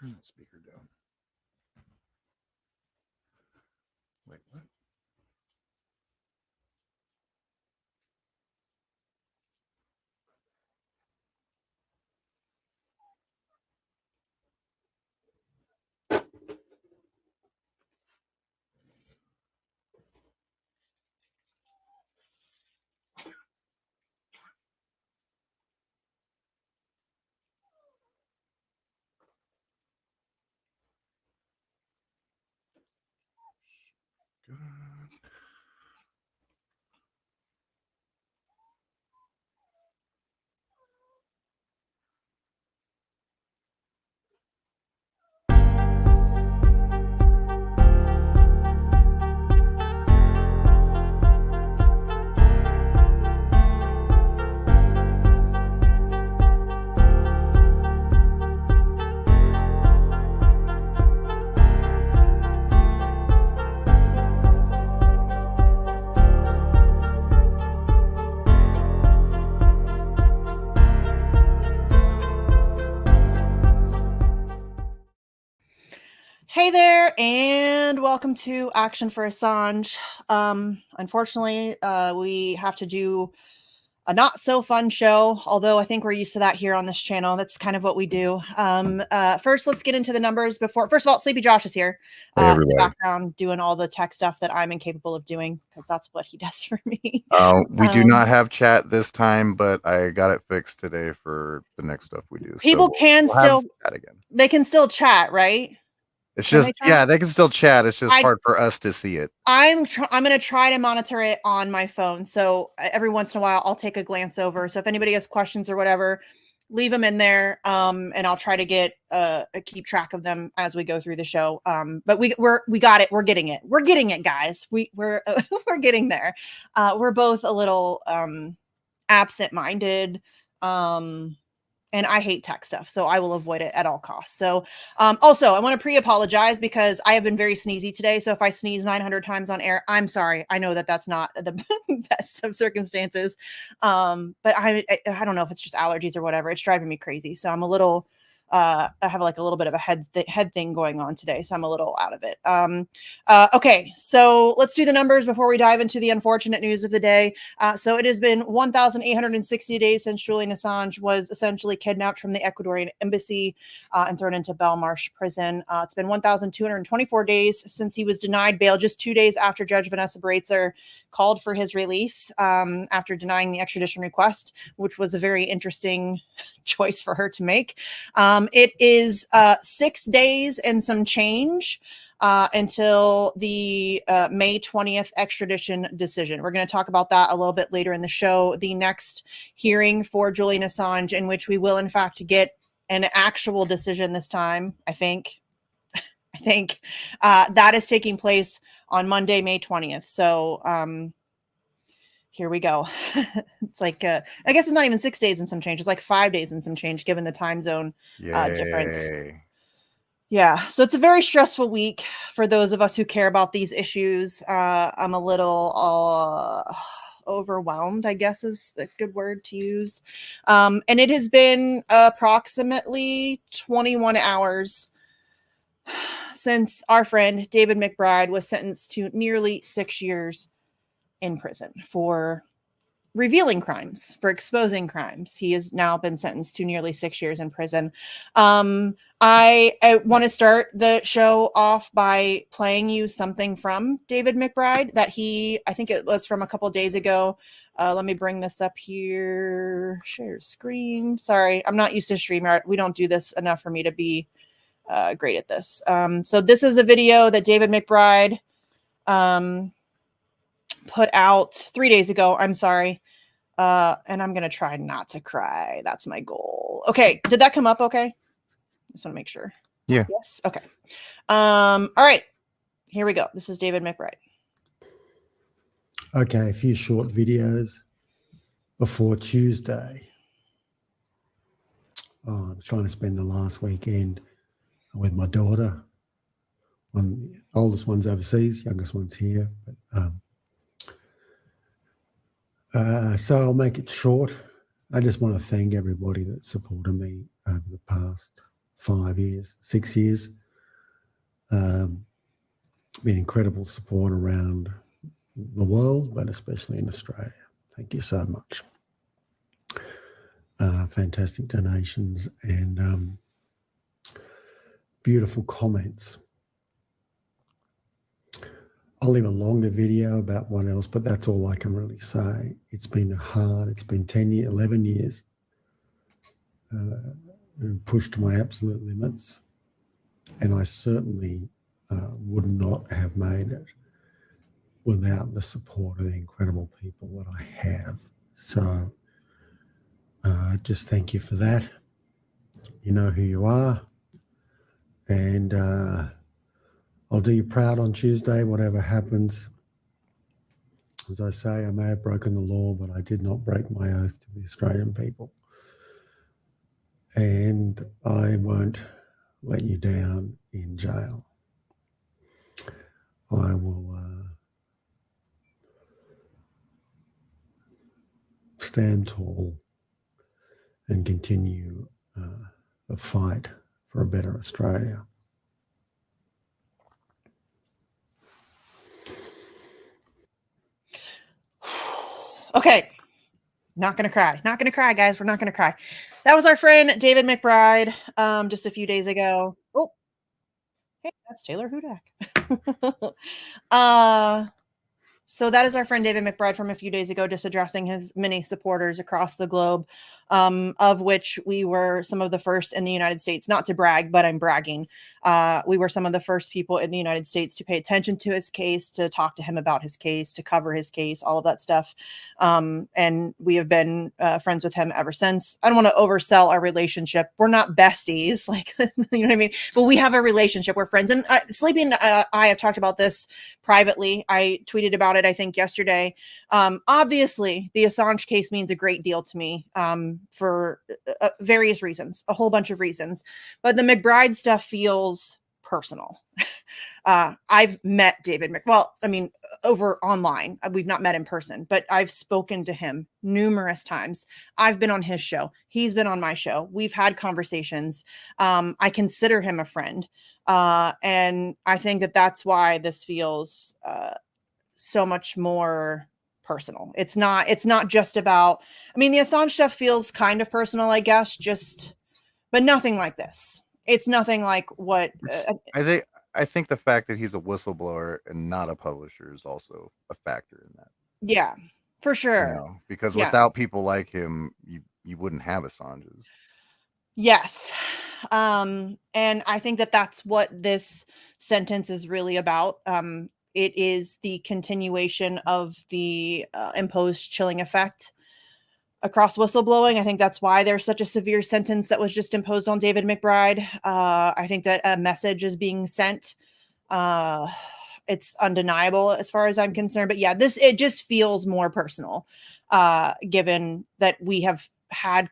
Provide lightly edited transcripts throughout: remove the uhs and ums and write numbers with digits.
Turn that speaker down. Wait, what? Good. Hey there, and welcome to Action for Assange. Unfortunately, we have to do a not so fun show, although I think we're used to that here on this channel. That's kind of what we do. First, let's get into the numbers before. First of all, Sleepy Josh is here Hey, in the everybody. background doing all the tech stuff that I'm incapable of doing because that's what he does for me. We do not have chat this time, but I got it fixed today for the next stuff we do. People so can we'll still chat again. They can still chat, right? It's Can just they chat? yeah, they can still chat. It's just hard for us to see it. I'm going to try to monitor it on my phone. So every once in a while, I'll take a glance over. So if anybody has questions or whatever, leave them in there. And I'll try to get keep track of them as we go through the show. But we got it. We're getting it. We're getting it, guys. We're we're getting there. We're both a little absent-minded. And I hate tech stuff, so I will avoid it at all costs. So also, I want to pre-apologize because I have been very sneezy today. So if I sneeze 900 times on air, I'm sorry. I know that that's not the best of circumstances. But I don't know if it's just allergies or whatever. It's driving me crazy. So I'm a little, I have like a little bit of a head thing going on today. So I'm a little out of it. Okay, so let's do the numbers before we dive into the unfortunate news of the day. So it has been 1,860 days since Julian Assange was essentially kidnapped from the Ecuadorian embassy and thrown into Belmarsh prison. It's been 1,224 days since he was denied bail, just 2 days after Judge Vanessa Breitzer called for his release after denying the extradition request, which was a very interesting choice for her to make. It is 6 days and some change until the May 20th extradition decision. We're going to talk about that a little bit later in the show. The next hearing for Julian Assange, in which we will in fact get an actual decision this time, I think. That is taking place on Monday, May 20th. So here we go. It's like, I guess it's not even 6 days and some change. It's like 5 days and some change, given the time zone difference. Yeah, so it's a very stressful week for those of us who care about these issues. I'm a little overwhelmed, I guess is the good word to use. And it has been approximately 21 hours since our friend David McBride was sentenced to nearly 6 years in prison for revealing crimes, for exposing crimes. He has now been sentenced to nearly 6 years in prison. I want to start the show off by playing you something from David McBride that I think it was from a couple days ago. Let me bring this up here. Share screen. Sorry, I'm not used to StreamYard. We don't do this enough for me to be great at this. So this is a video that David McBride put out 3 days ago. I'm sorry. And I'm going to try not to cry. That's my goal. Okay. Did that come up okay? Just want to make sure. Yeah. Yes. Okay. All right. Here we go. This is David McBride. Okay. A few short videos before Tuesday. I was trying to spend the last weekend with my daughter. The oldest one's overseas, youngest one's here. So I'll make it short. I just want to thank everybody that supported me over the past 5 years, 6 years. Been incredible support around the world, but especially in Australia. Thank you so much. Fantastic donations and beautiful comments. I'll leave a longer video about what else, but that's all I can really say. It's been hard. It's been 11 years. Pushed to my absolute limits. And I certainly would not have made it without the support of the incredible people that I have. So just thank you for that. You know who you are. And I'll do you proud on Tuesday, whatever happens. As I say, I may have broken the law, but I did not break my oath to the Australian people. And I won't let you down in jail. I will stand tall and continue the fight for a better Australia. Okay. Not going to cry. Not going to cry, guys. We're not going to cry. That was our friend David McBride just a few days ago. Oh, hey, that's Taylor Hudak. So that is our friend David McBride from a few days ago, just addressing his many supporters across the globe, of which we were some of the first in the United States, not to brag, but I'm bragging. We were some of the first people in the United States to pay attention to his case, to talk to him about his case, to cover his case, all of that stuff. And we have been friends with him ever since. I don't want to oversell our relationship. We're not besties, like, you know what I mean? But we have a relationship. We're friends. And Sleepy and I have talked about this privately. I tweeted about it, I think, yesterday. Obviously, the Assange case means a great deal to me for various reasons, a whole bunch of reasons. But the McBride stuff feels personal. I've met David over online. We've not met in person, but I've spoken to him numerous times. I've been on his show. He's been on my show. We've had conversations. I consider him a friend. And I think that that's why this feels so much more personal. It's not just about, the Assange stuff feels kind of personal, I guess, but nothing like this. It's nothing like what I think the fact that he's a whistleblower and not a publisher is also a factor in that. Yeah, for sure. Because without people like him, you wouldn't have Assanges. Yes. And I think that that's what this sentence is really about. It is the continuation of the imposed chilling effect across whistleblowing. I think that's why there's such a severe sentence that was just imposed on David McBride. I think that a message is being sent. It's undeniable as far as I'm concerned. But yeah, it just feels more personal, given that we have had,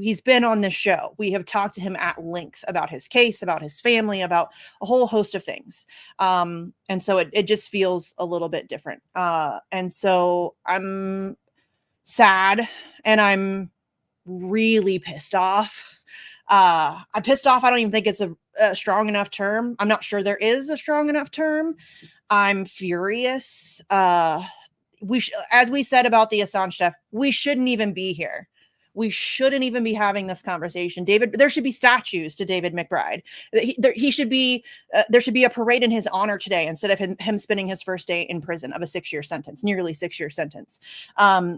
he's been on this show. We have talked to him at length about his case, about his family, about a whole host of things. And so it just feels a little bit different. And so I'm sad and I'm really pissed off. I'm pissed off. I don't even think it's a strong enough term. I'm not sure there is a strong enough term. I'm furious. As we said about the Assange stuff, we shouldn't even be here. We shouldn't even be having this conversation. There should be statues to David McBride. There should be a parade in his honor today instead of him spending his first day in prison of a 6-year sentence, nearly 6-year sentence.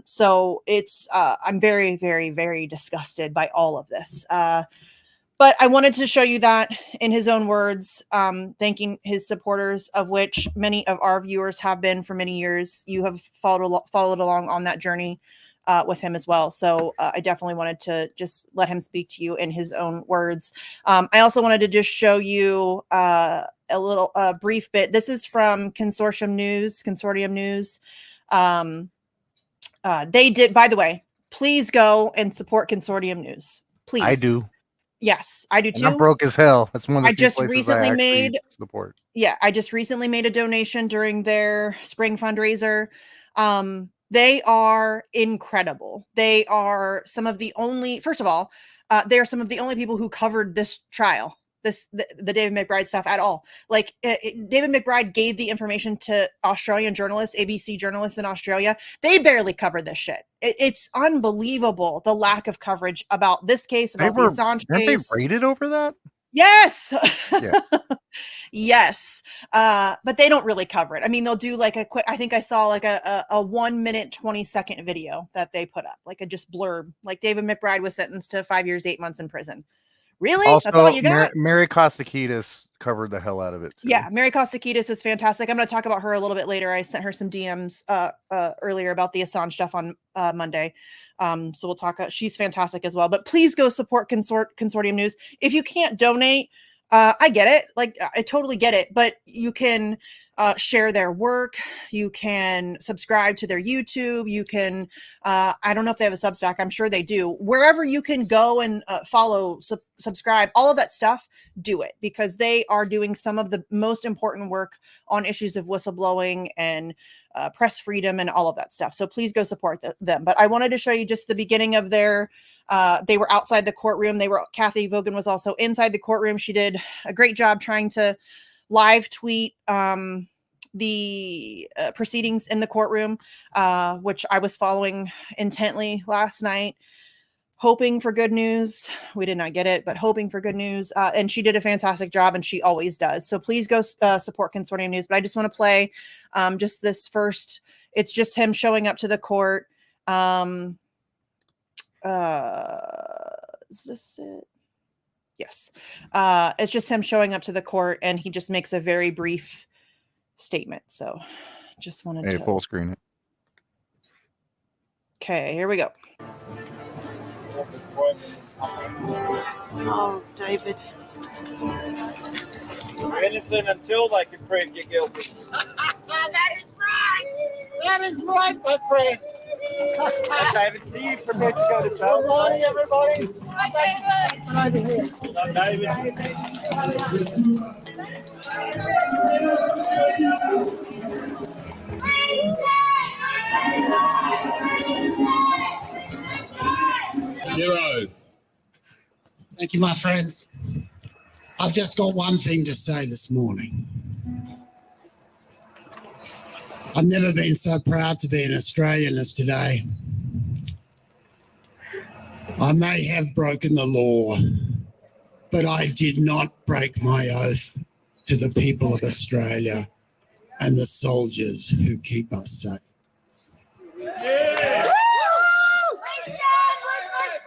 So it's I'm very, very, very disgusted by all of this. But I wanted to show you that in his own words, thanking his supporters, of which many of our viewers have been for many years. You have followed along on that journey with him as well. So I definitely wanted to just let him speak to you in his own words. I also wanted to just show you a little brief bit. This is from Consortium News. They did, by the way, please go and support Consortium News. Please. I do. Yes, I do too. And I'm broke as hell. That's one of the I just recently made support. Yeah, I just recently made a donation during their spring fundraiser. They are incredible. They are some of the only, first of all, They are some of the only people who covered this trial, the David McBride stuff at all. Like David McBride gave the information to Australian journalists, ABC journalists in Australia. They barely covered this shit. It's unbelievable the lack of coverage about this case, about the Assange weren't they case. rated over that? Yes. Yeah. Yes. But they don't really cover it. I mean, they'll do like a quick, I think I saw like a 1 minute, 20-second video that they put up, like a just blurb, like David McBride was sentenced to 5 years, 8 months in prison. Really? Also, That's all you got? Mary Kostakidis covered the hell out of it too. Yeah, Mary Kostakidis is fantastic. I'm going to talk about her a little bit later. I sent her some DMs earlier about the Assange stuff on Monday. So we'll talk. She's fantastic as well. But please go support Consortium News. If you can't donate, I get it. Like, I totally get it. But you can share their work. You can subscribe to their YouTube. You can, I don't know if they have a Substack. I'm sure they do. Wherever you can go and follow, subscribe, all of that stuff, do it, because they are doing some of the most important work on issues of whistleblowing and press freedom and all of that stuff. So please go support them. But I wanted to show you just the beginning of their, they were outside the courtroom. Kathy Vogan was also inside the courtroom. She did a great job trying to live tweet the proceedings in the courtroom, which I was following intently last night, hoping for good news. We did not get it, but hoping for good news. And she did a fantastic job, and she always does. So please go support Consortium News. But I just want to play just this first. It's just him showing up to the court. Is this it? Yes. It's just him showing up to the court, and he just makes a very brief statement. So just wanted to full screen it. Okay, here we go. Oh, David. You're innocent until they can prove you guilty. That is right. That is right, my friend. David, are you prepared to go to jail? Good morning, everybody. Hi, David. Hello, David. Zero. Thank you, my friends. I've just got one thing to say this morning. I've never been so proud to be an Australian as today. I may have broken the law, but I did not break my oath to the people of Australia and the soldiers who keep us safe.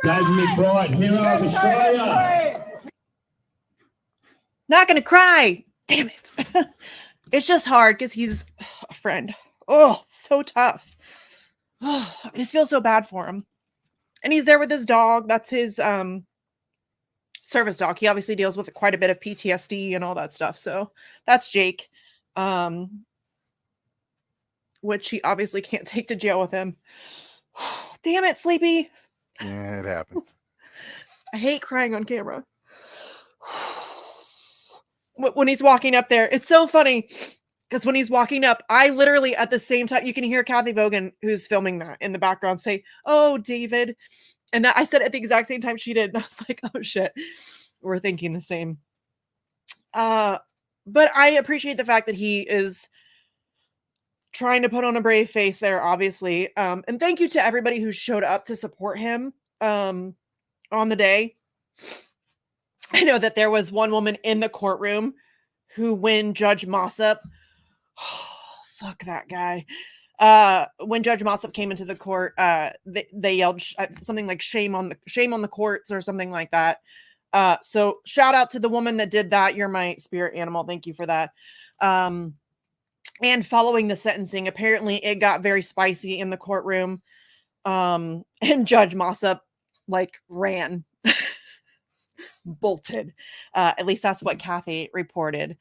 David McBride, hero of Australia. Not gonna cry. Damn it. It's just hard because he's a friend. Oh, so tough. Oh, I just feel so bad for him. And he's there with his dog. That's his service dog. He obviously deals with quite a bit of PTSD and all that stuff. So that's Jake. Which he obviously can't take to jail with him. Damn it, Sleepy. Yeah, it happens. I hate crying on camera. When he's walking up there, it's so funny because when he's walking up, I literally at the same time, you can hear Kathy Vogan, who's filming that in the background, say, "Oh, David." And that I said it at the exact same time she did. And I was like, oh shit, we're thinking the same. But I appreciate the fact that he is trying to put on a brave face there, obviously. And thank you to everybody who showed up to support him on the day. I know that there was one woman in the courtroom who, when Judge Mossop, fuck that guy. When Judge Mossop came into the court, they yelled something like shame on the courts or something like that. So shout out to the woman that did that. You're my spirit animal. Thank you for that. And following the sentencing, apparently it got very spicy in the courtroom. And Judge Mossop ran, bolted. At least that's what Kathy reported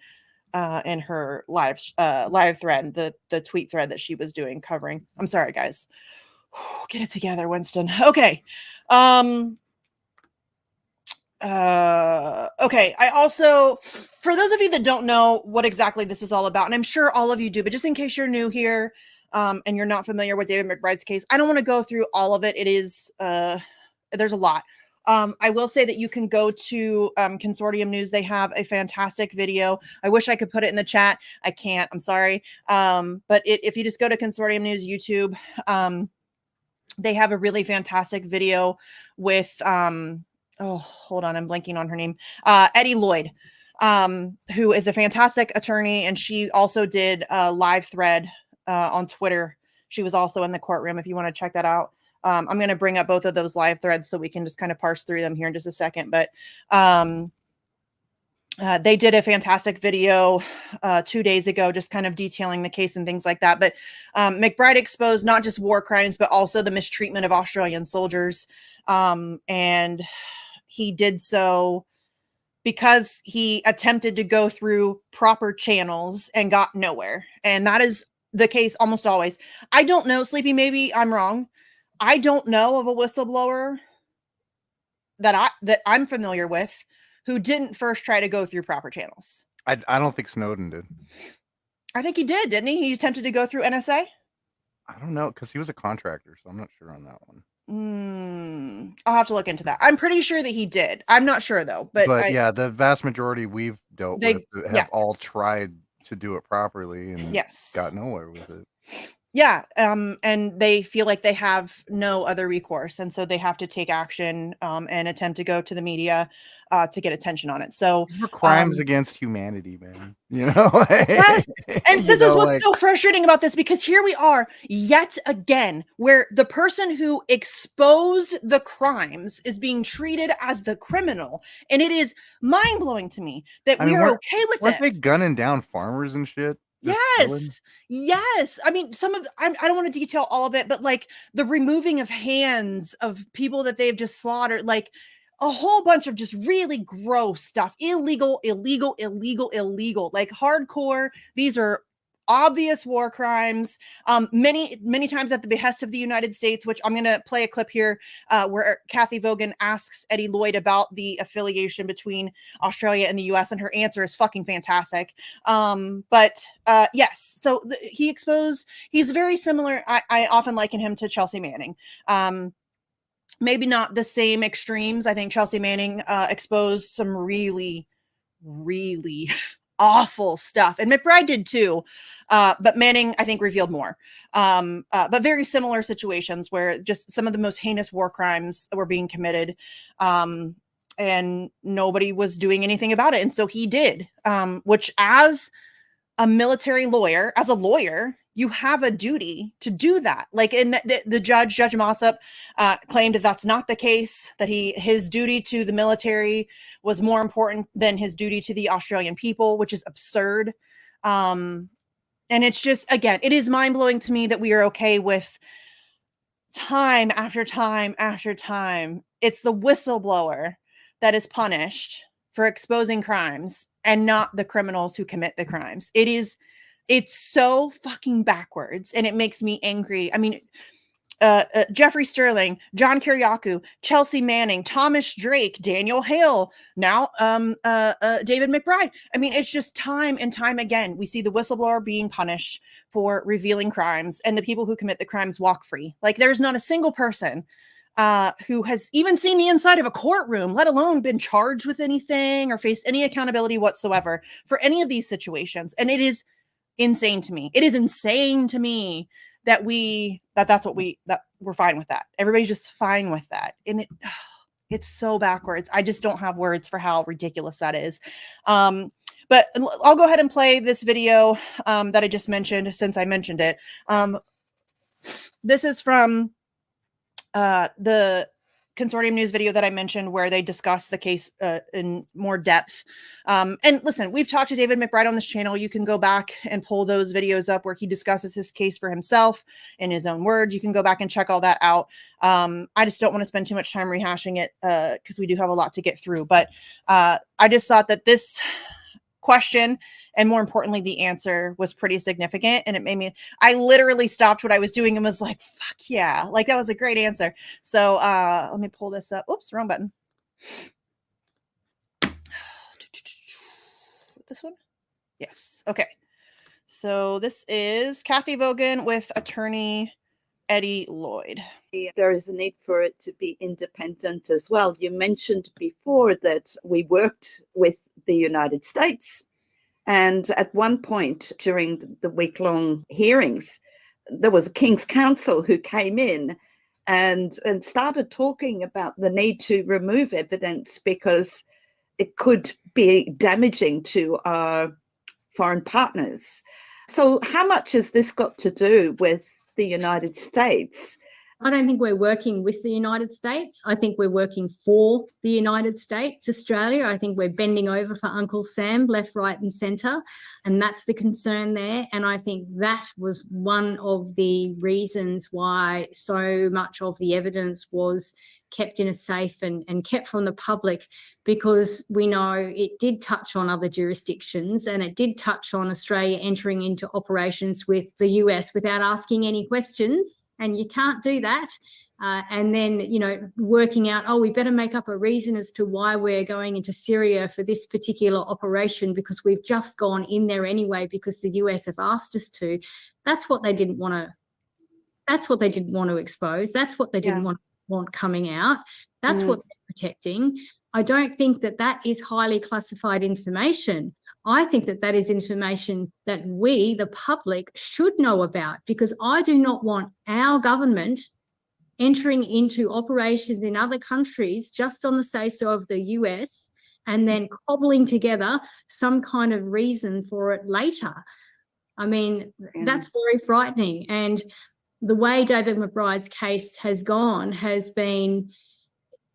in her live thread, the tweet thread that she was doing covering. I'm sorry, guys. Get it together, Winston. Okay. Okay. I also, for those of you that don't know what exactly this is all about, and I'm sure all of you do, but just in case you're new here, and you're not familiar with David McBride's case, I don't want to go through all of it. It is, there's a lot. I will say that you can go to Consortium News. They have a fantastic video. I wish I could put it in the chat. I can't. I'm sorry. But if you just go to Consortium News YouTube, they have a really fantastic video with oh, hold on, I'm blanking on her name. Eddie Lloyd, who is a fantastic attorney, and she also did a live thread on Twitter. She was also in the courtroom if you want to check that out. I'm going to bring up both of those live threads so we can just kind of parse through them here in just a second. But they did a fantastic video 2 days ago, just kind of detailing the case and things like that. But McBride exposed not just war crimes, but also the mistreatment of Australian soldiers. And he did so because he attempted to go through proper channels and got nowhere. And that is the case almost always. I don't know, Sleepy, maybe I'm wrong. I don't know of a whistleblower that I'm familiar with who didn't first try to go through proper channels. I don't think Snowden did. I think he did, didn't he? He attempted to go through NSA. I don't know, because he was a contractor, so I'm not sure on that one. I'll have to look into that. I'm pretty sure that he did. I'm not sure though, but yeah, the vast majority we've dealt with have all tried to do it properly and got nowhere with it. Yeah, and they feel like they have no other recourse, and so they have to take action and attempt to go to the media to get attention on it. So these were crimes against humanity, man. You know, yes. And this is what's so frustrating about this, because here we are yet again, where the person who exposed the crimes is being treated as the criminal, and it is mind blowing to me that we are okay with weren't this. they gunning down farmers and shit? Yes. I mean, some of I don't want to detail all of it, but like the removing of hands of people that they've just slaughtered, like a whole bunch of just really gross stuff. Illegal, like hardcore. These are obvious war crimes, many times at the behest of the United States, which I'm going to play a clip here where Kathy Vogan asks Eddie Lloyd about the affiliation between Australia and the US, and her answer is fucking fantastic. Yes, so he's very similar. I often liken him to Chelsea Manning. Maybe not the same extremes. I think Chelsea Manning exposed some really awful stuff, and McBride did too, but Manning I think revealed more, but very similar situations where just some of the most heinous war crimes were being committed, and nobody was doing anything about it, and so he did, which as a military lawyer, as a lawyer, you have a duty to do that. Like in the Judge Mossop claimed that that's not the case, that his duty to the military was more important than his duty to the Australian people, which is absurd. And it's just, again, it is mind blowing to me that we are okay with time after time after time. It's the whistleblower that is punished for exposing crimes and not the criminals who commit the crimes. It's so fucking backwards, and it makes me angry. I mean, Jeffrey Sterling, John Kiriakou, Chelsea Manning, Thomas Drake, Daniel Hale, now David McBride. I mean, it's just time and time again. We see the whistleblower being punished for revealing crimes, and the people who commit the crimes walk free. Like there's not a single person who has even seen the inside of a courtroom, let alone been charged with anything or faced any accountability whatsoever for any of these situations. And it is insane to me. It is insane to me that we're fine with that. Everybody's just fine with that. And it's so backwards. I just don't have words for how ridiculous that is. But I'll go ahead and play this video that I just mentioned, since I mentioned it. This is from the Consortium News video that I mentioned, where they discuss the case in more depth. And listen, we've talked to David McBride on this channel. You can go back and pull those videos up where he discusses his case for himself in his own words. You can go back and check all that out. I just don't want to spend too much time rehashing it because we do have a lot to get through. But I just thought that this question, and more importantly, the answer, was pretty significant. And it made me, I literally stopped what I was doing and was like, fuck yeah. Like that was a great answer. So let me pull this up. Oops, wrong button. This one? Yes. Okay. So this is Kathy Vogan with attorney Eddie Lloyd. There is a need for it to be independent as well. You mentioned before that we worked with the United States. And at one point during the week-long hearings, there was a King's Counsel who came in and started talking about the need to remove evidence because it could be damaging to our foreign partners. So how much has this got to do with the United States? I don't think we're working with the United States. I think we're working for the United States, Australia. I think we're bending over for Uncle Sam, left, right, and centre. And that's the concern there. And I think that was one of the reasons why so much of the evidence was kept in a safe and kept from the public, because we know it did touch on other jurisdictions and it did touch on Australia entering into operations with the US without asking any questions. And you can't do that. And then, you know, working out, oh, we better make up a reason as to why we're going into Syria for this particular operation because we've just gone in there anyway because the US have asked us to. That's what they didn't want to. That's what they didn't want to expose. That's what they didn't want coming out. That's what they're protecting. I don't think that that is highly classified information. I think that that is information that we, the public, should know about, because I do not want our government entering into operations in other countries just on the say-so of the US and then cobbling together some kind of reason for it later. I mean, that's very frightening. And the way David McBride's case has gone has been,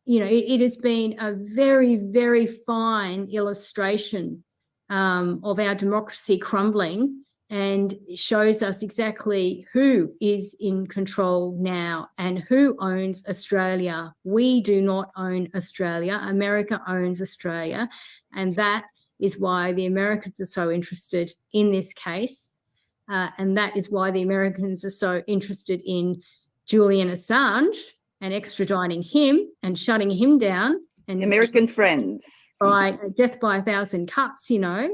you know, it has been a very, very fine illustration of our democracy crumbling, and shows us exactly who is in control now and who owns Australia. We do not own Australia. America owns Australia. And that is why the Americans are so interested in this case. And that is why the Americans are so interested in Julian Assange and extraditing him and shutting him down. And American friends. By death by 1,000 cuts, you know.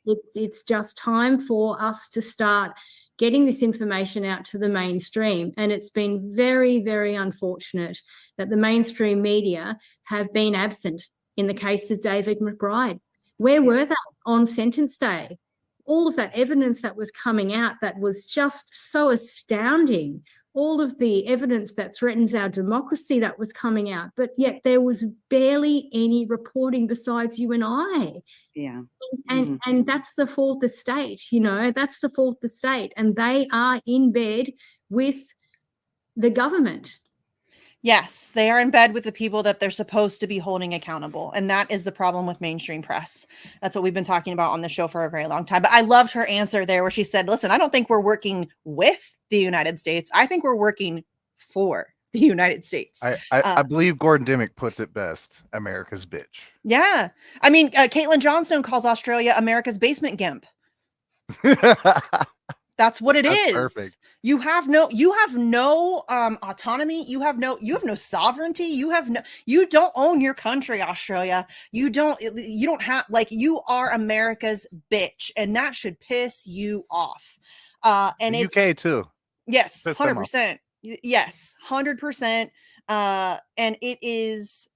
It's just time for us to start getting this information out to the mainstream. And it's been very, very unfortunate that the mainstream media have been absent in the case of David McBride. Where were they on sentence day? All of that evidence that was coming out that was just so astounding. All of the evidence that threatens our democracy that was coming out, but yet there was barely any reporting besides you and I. Yeah. And that's the fourth estate, you know, that's the fourth estate. And they are in bed with the government. Yes, they are in bed with the people that they're supposed to be holding accountable. And that is the problem with mainstream press. That's what we've been talking about on the show for a very long time. But I loved her answer there where she said, listen, I don't think we're working with the United States. I think we're working for the United States. I believe Gordon Dimmick puts it best, America's bitch. Yeah. I mean, Caitlin Johnstone calls Australia America's basement gimp. That's what it is. Perfect. You have no autonomy. You have no sovereignty. You don't own your country, Australia. You don't have, like, you are America's bitch, and that should piss you off. And the UK too. Yes, 100%. Yes, 100%. And it is,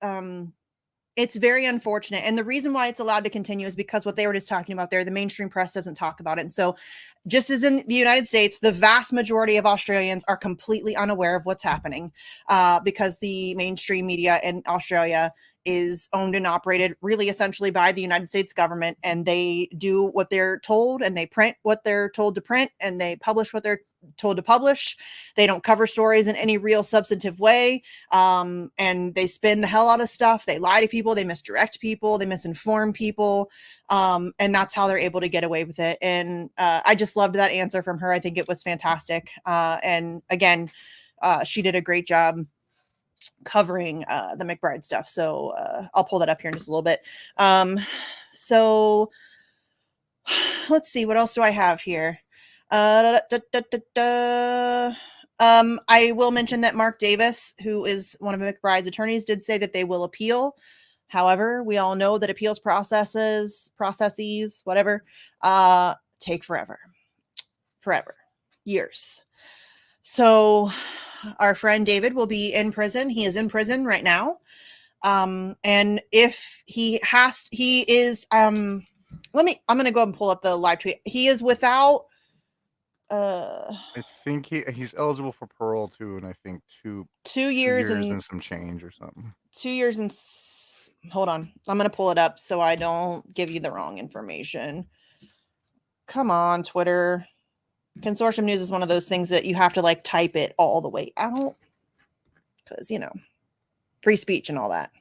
it's very unfortunate. And the reason why it's allowed to continue is because what they were just talking about there, the mainstream press doesn't talk about it. And so just as in the United States, the vast majority of Australians are completely unaware of what's happening because the mainstream media in Australia is owned and operated really essentially by the United States government. And they do what they're told, and they print what they're told to print, and they publish what they're told to publish. They don't cover stories in any real substantive way. And they spin the hell out of stuff. They lie to people. They misdirect people. They misinform people. And that's how they're able to get away with it. And I just loved that answer from her. I think it was fantastic. And again, she did a great job covering the McBride stuff. So I'll pull that up here in just a little bit. So let's see, what else do I have here? I will mention that Mark Davis, who is one of McBride's attorneys, did say that they will appeal. However, we all know that appeals processes, whatever, take forever, years. So our friend David will be in prison. He is in prison right now. And if he is, I'm going to go and pull up the live tweet. He is without, I think he's eligible for parole too, and I think two years and some change or something. 2 years and hold on. I'm going to pull it up so I don't give you the wrong information. Come on, Twitter. Consortium News is one of those things that you have to like type it all the way out because, you know, free speech and all that.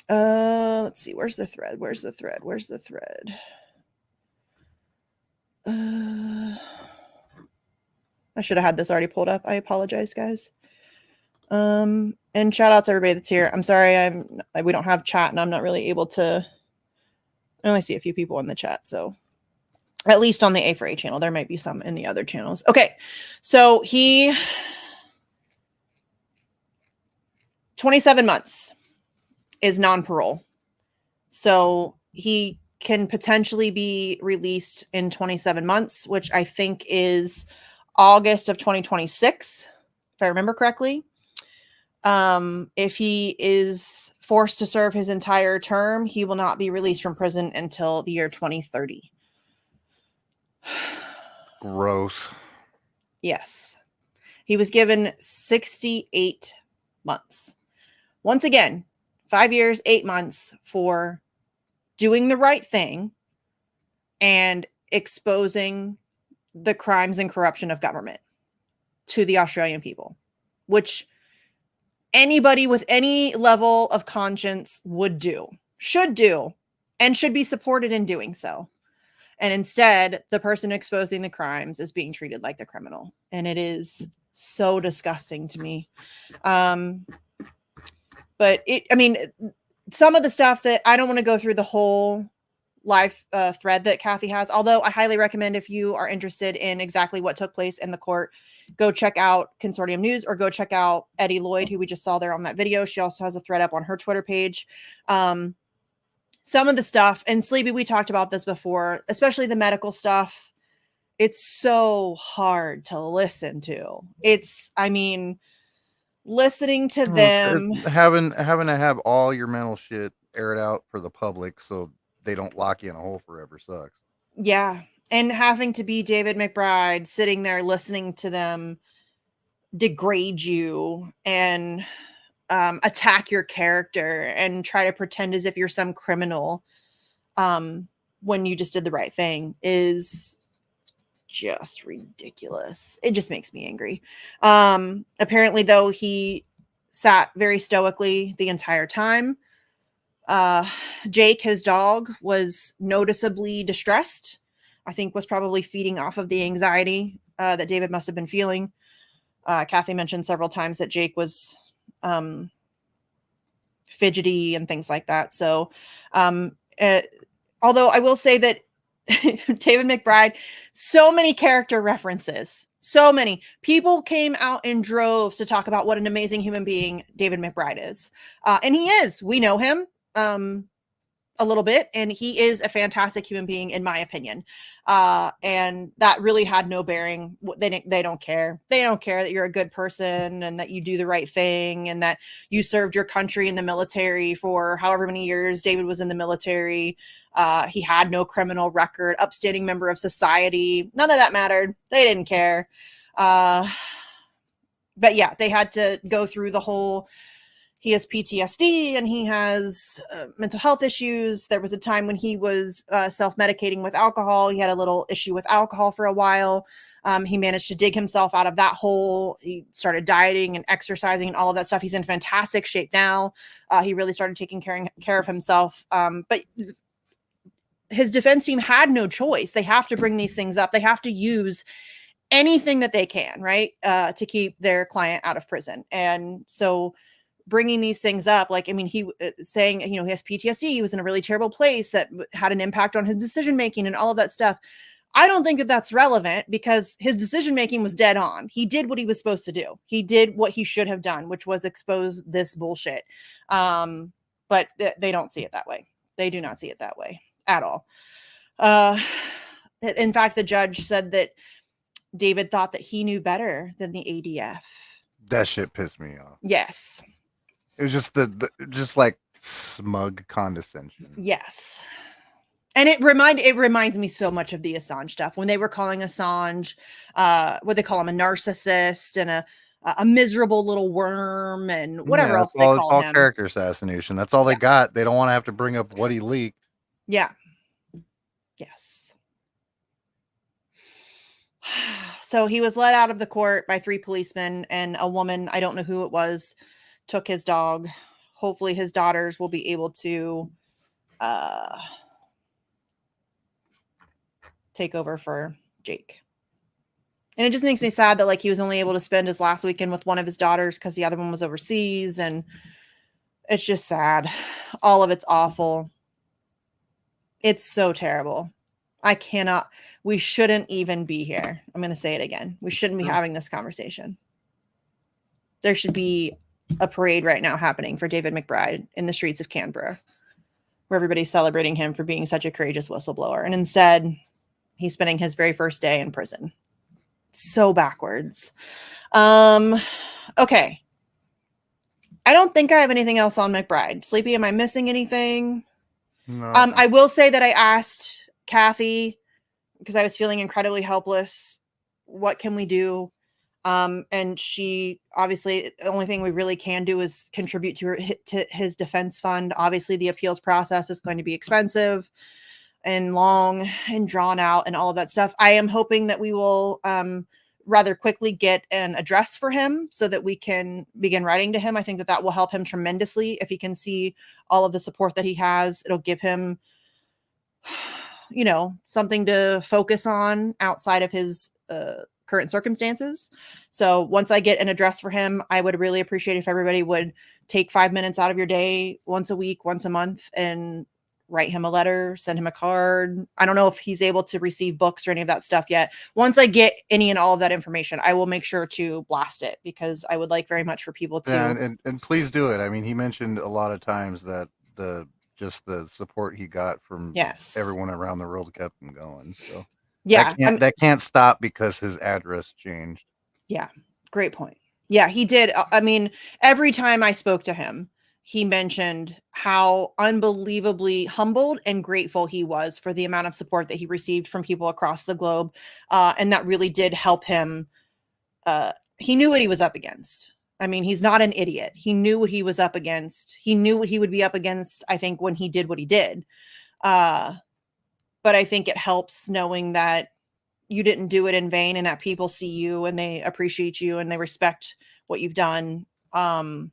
Let's see. Where's the thread? I should have had this already pulled up. I apologize, guys. And shout out to everybody that's here. I'm sorry, we don't have chat and I'm not really able to. I only see a few people in the chat, so at least on the A4A channel. There might be some in the other channels. Okay, so he 27 months is non-parole. So he can potentially be released in 27 months, which I think is August of 2026, if I remember correctly. If he is forced to serve his entire term, he will not be released from prison until the year 2030. Gross. Yes. He was given 68 months. Once again, 5 years, 8 months for doing the right thing and exposing the crimes and corruption of government to the Australian people, which anybody with any level of conscience would do, should do, and should be supported in doing so. And instead, the person exposing the crimes is being treated like the criminal. And it is so disgusting to me. But some of the stuff that I don't want to go through the whole live thread that Kathy has, although I highly recommend if you are interested in exactly what took place in the court, go check out Consortium News or go check out Eddie Lloyd, who we just saw there on that video. She also has a thread up on her Twitter page. Some of the stuff, and Sleepy, we talked about this before, especially the medical stuff. It's so hard to listen to. Listening to them. Having to have all your mental shit aired out for the public so they don't lock you in a hole forever sucks. Yeah. And having to be David McBride sitting there listening to them degrade you and attack your character and try to pretend as if you're some criminal when you just did the right thing is just ridiculous. It just makes me angry. Apparently, though, he sat very stoically the entire time. Jake, his dog, was noticeably distressed. I think was probably feeding off of the anxiety that David must have been feeling. Kathy mentioned several times that Jake was fidgety and things like that. So, although I will say that David McBride, so many character references, so many people came out in droves to talk about what an amazing human being David McBride is. And he is, we know him a little bit, and he is a fantastic human being, in my opinion. And that really had no bearing. They don't care. They don't care that you're a good person and that you do the right thing and that you served your country in the military for however many years David was in the military. He had no criminal record, upstanding member of society. None of that mattered. They didn't care. But yeah, they had to go through the whole, he has PTSD and he has mental health issues. There was a time when he was self-medicating with alcohol. He had a little issue with alcohol for a while. He managed to dig himself out of that hole. He started dieting and exercising and all of that stuff. He's in fantastic shape now. He really started taking care of himself. But his defense team had no choice. They have to bring these things up. They have to use anything that they can, right, to keep their client out of prison. And so bringing these things up, like, I mean, he saying, he has PTSD. He was in a really terrible place that had an impact on his decision-making and all of that stuff. I don't think that that's relevant because his decision-making was dead on. He did what he was supposed to do. He did what he should have done, which was expose this bullshit. But they don't see it that way. They do not see it that way at all. In fact, the judge said that David thought that he knew better than the ADF. That shit pissed me off. Yes. It was just just like smug condescension. Yes. And it reminds me so much of the Assange stuff when they were calling Assange, what they call him, a narcissist and a miserable little worm and whatever else they call him. Character assassination. That's all they got. They don't want to have to bring up what he leaked. Yeah. Yes. So he was let out of the court by 3 policemen, and a woman, I don't know who it was, took his dog. Hopefully his daughters will be able to take over for Jake. And it just makes me sad that like he was only able to spend his last weekend with one of his daughters because the other one was overseas, and it's just sad. All of it's awful. It's so terrible. We shouldn't even be here. I'm going to say it again. We shouldn't be having this conversation. There should be a parade right now happening for David McBride in the streets of Canberra, where everybody's celebrating him for being such a courageous whistleblower. And instead, he's spending his very first day in prison. So backwards. Okay. I don't think I have anything else on McBride. Sleepy, am I missing anything? No. I will say that I asked Kathy, because I was feeling incredibly helpless, what can we do? And she, obviously, the only thing we really can do is contribute to his defense fund. Obviously, the appeals process is going to be expensive and long and drawn out and all of that stuff. I am hoping that we will rather quickly get an address for him so that we can begin writing to him. I think that will help him tremendously. If he can see all of the support that he has, it'll give him, something to focus on outside of his current circumstances. So once I get an address for him, I would really appreciate if everybody would take 5 minutes out of your day once a week, once a month, and write him a letter, send him a card. I don't know if he's able to receive books or any of that stuff yet. Once I get any and all of that information, I will make sure to blast it, because I would like very much for people to. Yeah, and please do it. I mean, he mentioned a lot of times that the support he got from everyone around the world kept him going. So yeah, that can't stop because his address changed. Yeah, great point. Yeah, he did. I mean, every time I spoke to him, he mentioned how unbelievably humbled and grateful he was for the amount of support that he received from people across the globe. And that really did help him. He knew what he was up against. I mean, he's not an idiot. He knew what he was up against. He knew what he would be up against, I think, when he did what he did. But I think it helps knowing that you didn't do it in vain, and that people see you and they appreciate you and they respect what you've done. And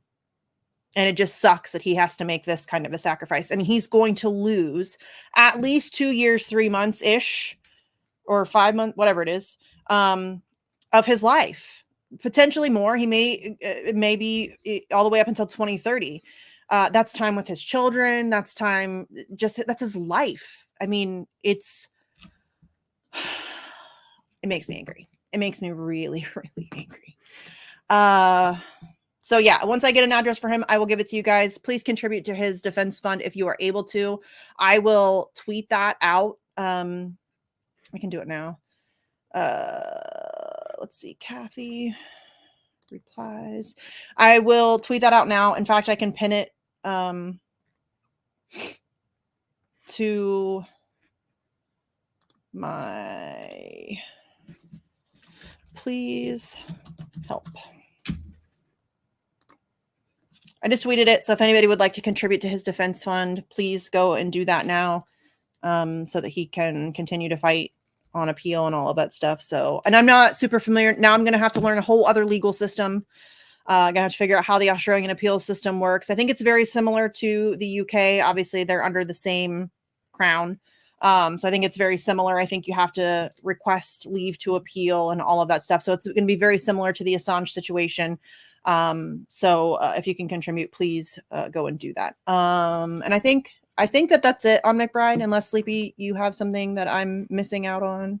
it just sucks that he has to make this kind of a sacrifice. I mean, he's going to lose at least 2 years, 3 months ish, or 5 months, whatever it is, of his life. Potentially more. He may be all the way up until 2030. That's time with his children. That's time. That's his life. I mean, it makes me angry. It makes me really, really angry. So yeah, once I get an address for him, I will give it to you guys. Please contribute to his defense fund if you are able to. I will tweet that out. I can do it now. Let's see. Kathy replies. I will tweet that out now. In fact, I can pin it to my please help. I just tweeted it. So if anybody would like to contribute to his defense fund, please go and do that now, so that he can continue to fight on appeal and all of that stuff. So, and I'm not super familiar. Now I'm going to have to learn a whole other legal system. I'm going to have to figure out how the Australian appeals system works. I think it's very similar to the UK. Obviously, they're under the same crown. So I think it's very similar. I think you have to request leave to appeal and all of that stuff. So it's going to be very similar to the Assange situation. So if you can contribute, please go and do that. And I think that that's it on McBride, unless Sleepy, you have something that I'm missing out on.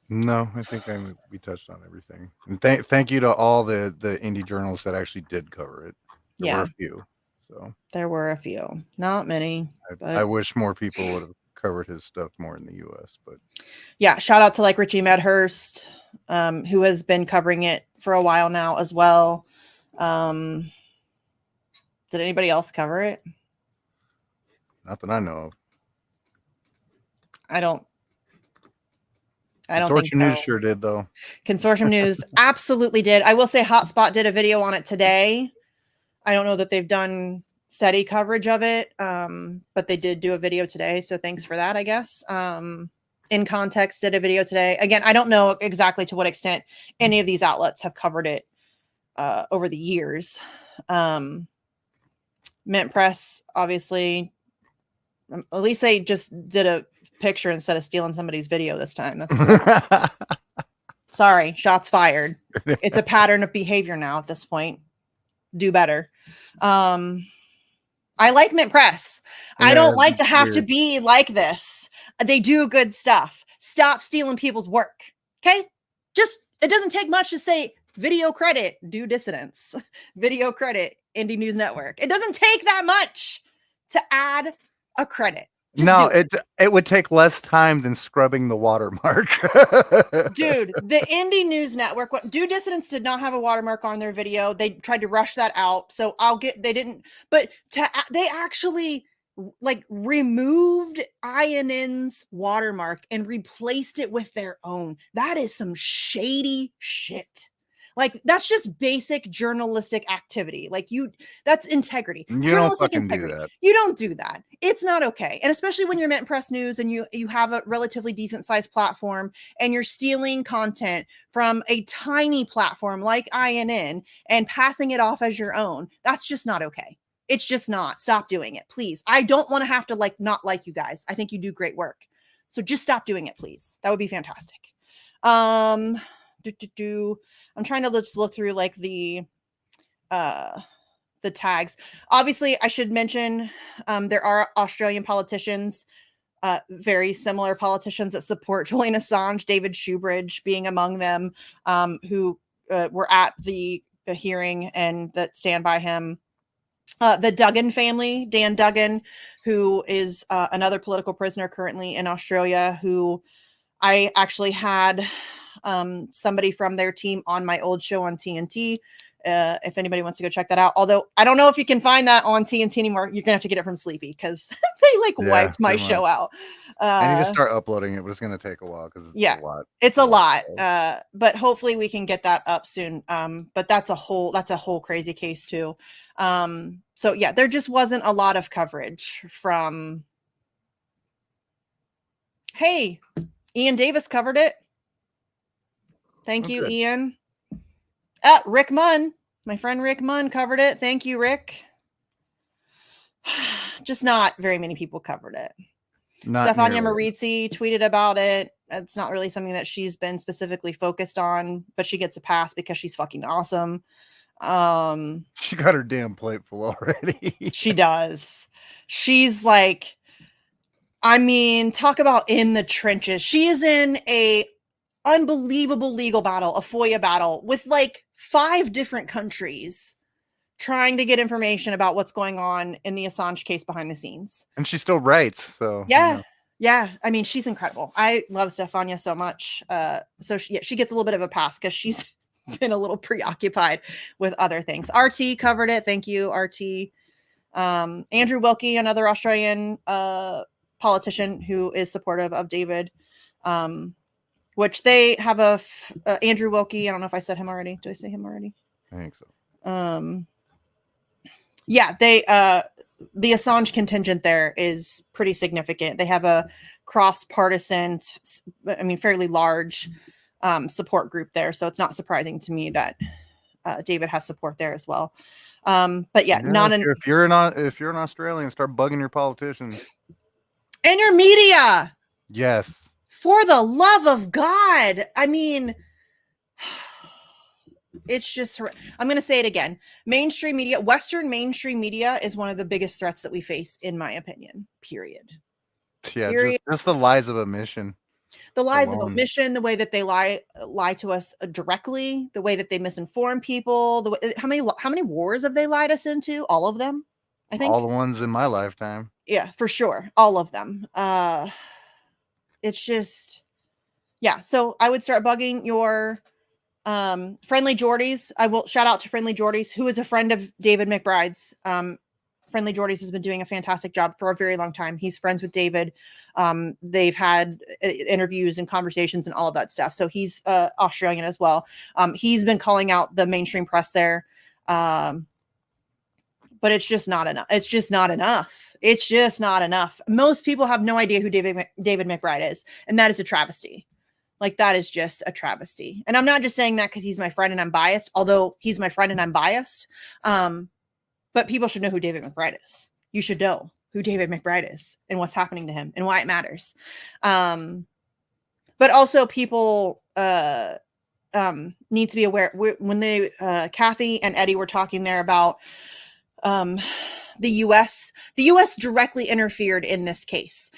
No, I think we touched on everything. And thank you to all the indie journalists that actually did cover it. There were a few. So there were a few, not many. I wish more people would have covered his stuff more in the U.S. But yeah, shout out to like Richie Medhurst, who has been covering it for a while now as well. Did anybody else cover it? not that I know of. I don't think Consortium News so. sure did, though. Consortium News absolutely did. I will say Hotspot did a video on it today. I don't know that they've done steady coverage of it, but they did do a video today. So thanks for that, I guess. In Context did a video today. Again, I don't know exactly to what extent any of these outlets have covered it over the years. Mint Press, obviously, at least they just did a picture instead of stealing somebody's video this time. That's cool. Sorry, shots fired. It's a pattern of behavior now at this point. Do better. I like Mint Press. Yeah, I don't like to have to be like this. They do good stuff. Stop stealing people's work. Okay? Just, it doesn't take much to say video credit, do dissidents. Video credit, Indie News Network. It doesn't take that much to add a credit. Just no, it would take less time than scrubbing the watermark. Dude, the Indie News Network, Do Dissidents did not have a watermark on their video. They tried to rush that out. So they didn't, but they actually like removed INN's watermark and replaced it with their own. That is some shady shit. Like, that's just basic journalistic activity. Like, that's integrity. You don't fucking do that. You don't do that. It's not okay. And especially when you're Mint Press News and you have a relatively decent sized platform and you're stealing content from a tiny platform like INN and passing it off as your own. That's just not okay. It's just not. Stop doing it, please. I don't want to have to not like you guys. I think you do great work. So just stop doing it, please. That would be fantastic. I'm trying to just look through like the tags. Obviously, I should mention there are Australian politicians, very similar politicians that support Julian Assange, David Shoebridge being among them, who were at the hearing and that stand by him. The Duggan family, Dan Duggan, who is another political prisoner currently in Australia, who I actually had somebody from their team on my old show on TNT. If anybody wants to go check that out. Although I don't know if you can find that on TNT anymore. You're gonna have to get it from Sleepy because they wiped my show out. I need to start uploading it, but it's gonna take a while because it's a lot. It's a lot. But hopefully we can get that up soon. But that's a whole crazy case too. So yeah, there just wasn't a lot of coverage from. Hey, Ian Davis covered it. Thank you, Ian. Rick Munn, my friend Rick Munn covered it. Thank you, Rick. Just not very many people covered it. Stefania Marizzi tweeted about it. It's not really something that she's been specifically focused on, but she gets a pass because she's fucking awesome. She got her damn plate full already. She does. She's like, I mean, talk about in the trenches. She is in a unbelievable legal battle, a FOIA battle with like 5 different countries trying to get information about what's going on in the Assange case behind the scenes. And she still writes. So yeah. Yeah. I mean, she's incredible. I love Stefania so much. So she gets a little bit of a pass because she's been a little preoccupied with other things. RT covered it. Thank you, RT. Andrew Wilkie, another Australian politician who is supportive of David, which they have Andrew Wilkie. I don't know if I said him already. Did I say him already? I think so. Yeah, the Assange contingent there is pretty significant. They have a cross-partisan, fairly large support group there. So it's not surprising to me that David has support there as well. But yeah, if you're an Australian, start bugging your politicians and your media. Yes. For the love of God. I mean, it's just, I'm going to say it again. Mainstream media, Western mainstream media is one of the biggest threats that we face, in my opinion, period. Yeah, period. Just the lies of omission. The lies of omission, the way that they lie to us directly, the way that they misinform people, how many wars have they lied us into? All of them. I think all the ones in my lifetime. Yeah, for sure. All of them. It's just, yeah. So I would start bugging your Friendly Jordies. I will shout out to Friendly Jordies, who is a friend of David McBride's. Friendly Jordies has been doing a fantastic job for a very long time. He's friends with David. They've had interviews and conversations and all of that stuff. So he's Australian as well. He's been calling out the mainstream press there. But it's just not enough. It's just not enough. It's just not enough. Most people have no idea who David McBride is. And that is a travesty. Like, that is just a travesty. And I'm not just saying that because he's my friend and I'm biased, although he's my friend and I'm biased. But people should know who David McBride is. You should know who David McBride is and what's happening to him and why it matters. But also people need to be aware when they Kathy and Eddie were talking there about the U.S. directly interfered in this case.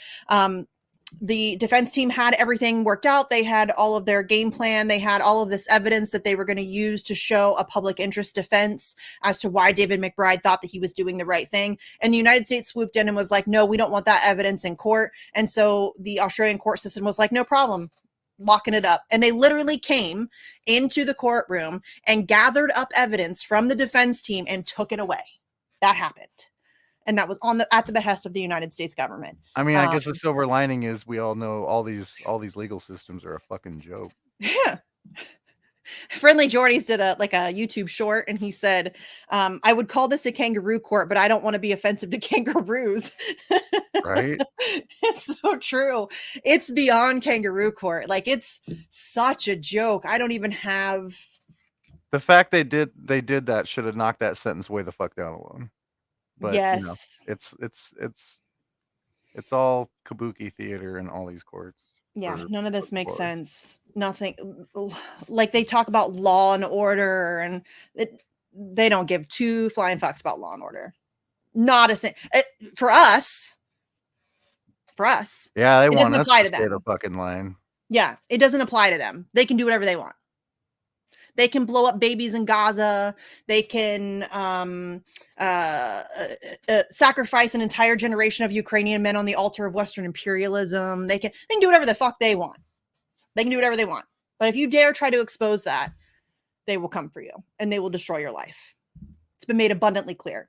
The defense team had everything worked out. They had all of their game plan. They had all of this evidence that they were going to use to show a public interest defense as to why David McBride thought that he was doing the right thing. And the United States swooped in and was like, no, we don't want that evidence in court. And so the Australian court system was like, no problem, locking it up. And they literally came into the courtroom and gathered up evidence from the defense team and took it away. That happened. And that was at the behest of the United States government. I mean, I guess the silver lining is we all know all these legal systems are a fucking joke. Yeah. Friendly Jordies did a YouTube short, and he said, I would call this a kangaroo court, but I don't want to be offensive to kangaroos. Right? It's so true. It's beyond kangaroo court. Like, it's such a joke. I don't even have. The fact they did that should have knocked that sentence way the fuck down alone. But yes, you know, it's all kabuki theater in all these courts. Yeah, none of this makes sense. Nothing. Like, they talk about law and order, and they don't give two flying fucks about law and order. Not a thing. For us. Yeah, they want us to stay the fucking line. Yeah, it doesn't apply to them. They can do whatever they want. They can blow up babies in Gaza. They can sacrifice an entire generation of Ukrainian men on the altar of Western imperialism. They can do whatever the fuck they want. They can do whatever they want. But if you dare try to expose that, they will come for you and they will destroy your life. It's been made abundantly clear.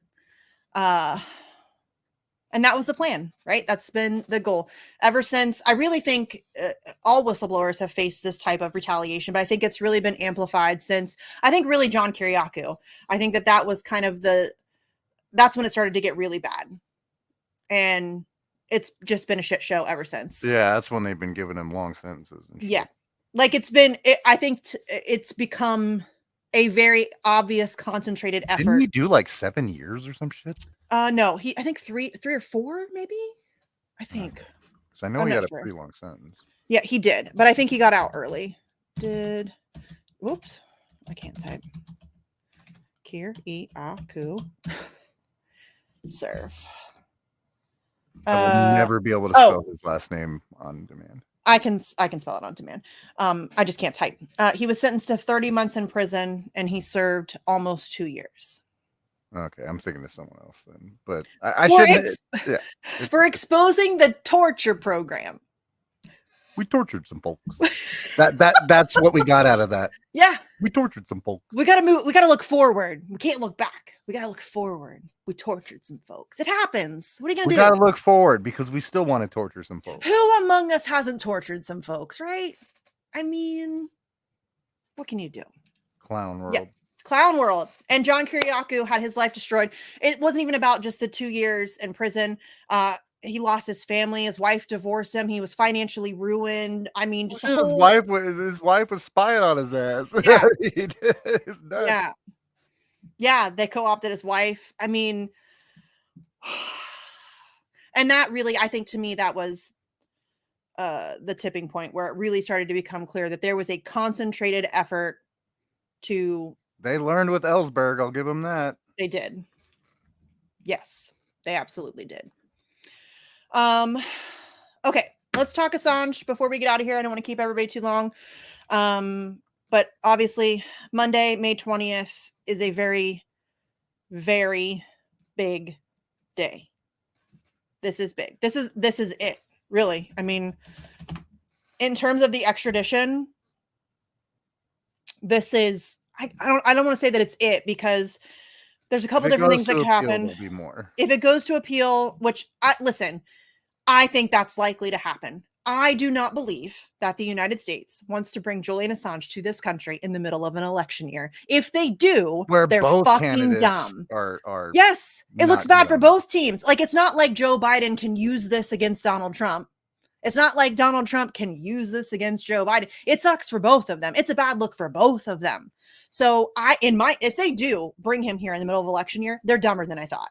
And that was the plan, right? That's been the goal ever since. I really think all whistleblowers have faced this type of retaliation, but I think it's really been amplified since, I think, really John Kiriakou. I think that was kind of that's when it started to get really bad. And it's just been a shit show ever since. Yeah, that's when they've been giving him long sentences. And shit. Yeah. Like, it's become a very obvious, concentrated effort. Didn't he do like 7 years or some shit? No, I think three or four, maybe. I think. Because I know he had a pretty long sentence. Yeah, he did, but I think he got out early. Whoops, I can't type. Kiriakou. Serve. I will never be able to spell his last name on demand. I can spell it on demand. I just can't type. He was sentenced to 30 months in prison, and he served almost 2 years. Okay, I'm thinking of someone else then. But I shouldn't. For exposing the torture program. We tortured some folks. That's what we got out of that. Yeah. We tortured some folks. We gotta move. We gotta look forward. We can't look back. We gotta look forward. We tortured some folks. It happens. What are you gonna do? We gotta look forward because we still want to torture some folks. Who among us hasn't tortured some folks, right? I mean, what can you do? Clown world. Yeah. Clown world. And John Kiriakou had his life destroyed. It wasn't even about just the 2 years in prison. He lost his family. His wife divorced him. He was financially ruined. I mean, just his wife was spying on his ass. Yeah. Yeah, they co-opted his wife. I mean, and that really, I think, to me, that was the tipping point where it really started to become clear that there was a concentrated effort to. They learned with Ellsberg. I'll give them that. They did. Yes, they absolutely did. Okay, let's talk Assange before we get out of here. I don't want to keep everybody too long. But obviously Monday, May 20th is a very, very big day. This is big. This is it, really. I mean, in terms of the extradition, this is I don't want to say that it's it, because there's a couple different things that could happen. There'll be more. If it goes to appeal, which listen, I think that's likely to happen. I do not believe that the United States wants to bring Julian Assange to this country in the middle of an election year. If they do, Where they're both fucking candidates dumb. Are yes, it looks not bad good for on both teams. Like, it's not like Joe Biden can use this against Donald Trump. It's not like Donald Trump can use this against Joe Biden. It sucks for both of them. It's a bad look for both of them. So if they do bring him here in the middle of election year, they're dumber than I thought.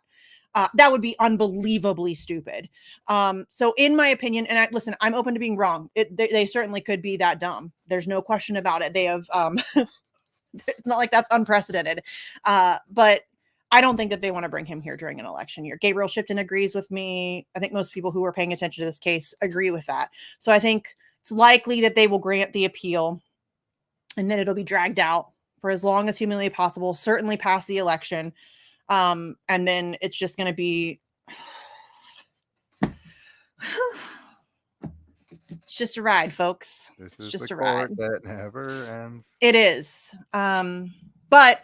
That would be unbelievably stupid. So in my opinion, and listen, I'm open to being wrong. They certainly could be that dumb. There's no question about it. They have, it's not like that's unprecedented. But I don't think that they want to bring him here during an election year. Gabriel Shipton agrees with me. I think most people who are paying attention to this case agree with that. So I think it's likely that they will grant the appeal, and then it'll be dragged out for as long as humanly possible, certainly past the election. And then it's just going to be, it's just a ride, folks. This is just the a ride that never ends. It is. But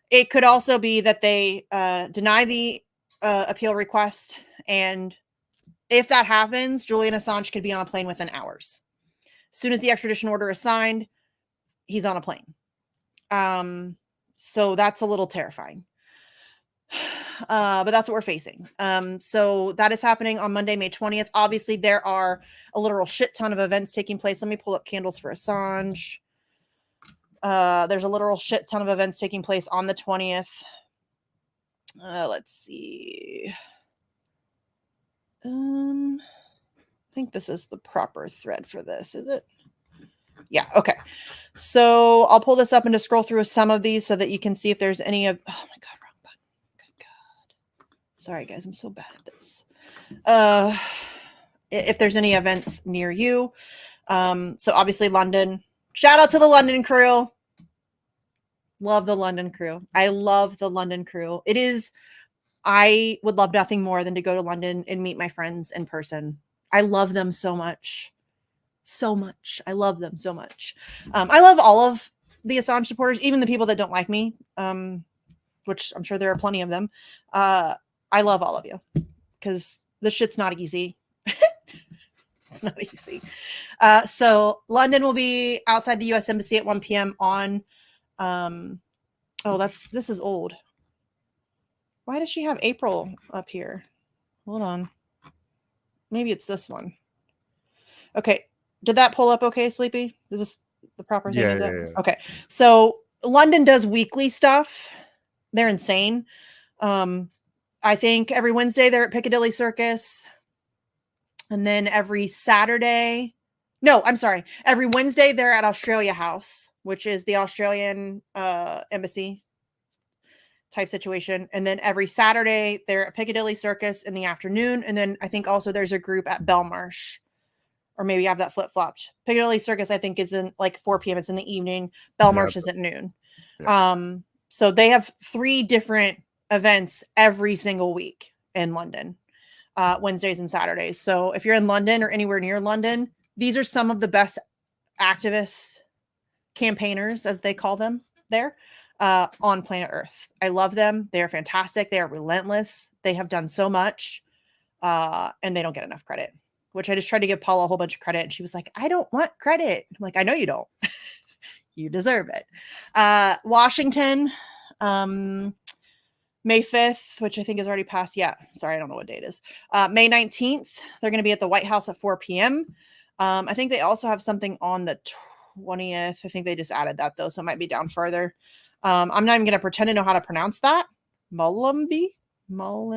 it could also be that they deny the appeal request. And if that happens, Julian Assange could be on a plane within hours. As soon as the extradition order is signed, he's on a plane. So that's a little terrifying. But that's what we're facing. So that is happening on Monday, May 20th. Obviously, there are a literal shit ton of events taking place. Let me pull up Candles for Assange. There's a literal shit ton of events taking place on the 20th. Let's see. I think this is the proper thread for this, is it? Yeah, okay. So I'll pull this up and just scroll through some of these so that you can see if there's any of, oh my God, wrong button. Good God. Sorry guys, I'm so bad at this. If there's any events near you. So obviously London, shout out to the London crew. Love the London crew. I love the London crew. I would love nothing more than to go to London and meet my friends in person. I love them so much. So much. I love them so much. I love all of the Assange supporters, even the people that don't like me, which I'm sure there are plenty of them. I love all of you because this shit's not easy. It's not easy. So London will be outside the U.S. Embassy at 1 p.m. on, this is old. Why does she have April up here? Hold on. Maybe it's this one. Okay. Did that pull up okay, Sleepy? Is this the proper thing? Yeah. Okay. So London does weekly stuff. They're insane. I think every Wednesday they're at Piccadilly Circus. And then every Wednesday they're at Australia House, which is the Australian embassy type situation. And then every Saturday they're at Piccadilly Circus in the afternoon. And then I think also there's a group at Belmarsh, or maybe I have that flip-flopped. Piccadilly Circus, I think, is in like 4 p.m. It's in the evening. Belmarsh is at noon. Yeah. So they have 3 different events every single week in London, Wednesdays and Saturdays. So if you're in London or anywhere near London, these are some of the best activists, campaigners, as they call them there, on planet Earth. I love them. They are fantastic. They are relentless. They have done so much, and they don't get enough credit, which I just tried to give Paula a whole bunch of credit. And she was like, I don't want credit. I'm like, I know you don't. You deserve it. Washington, May 5th, which I think is already passed. Yeah. Sorry. I don't know what date it is. May 19th, they're going to be at the White House at 4 p.m. I think they also have something on the 20th. I think they just added that though. So it might be down further. I'm not even going to pretend to know how to pronounce that. Mullumbee? I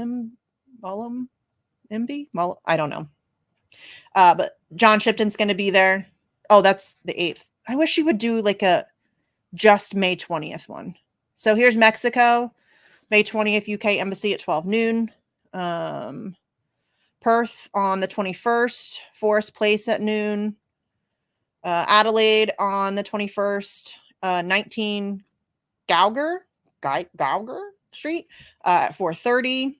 don't know. But John Shipton's going to be there. Oh, that's the 8th. I wish he would do like a just May 20th one. So here's Mexico, May 20th, UK Embassy at 12 noon. Perth on the 21st, Forest Place at noon. Adelaide on the 21st, 19 Gauger Street at 4:30.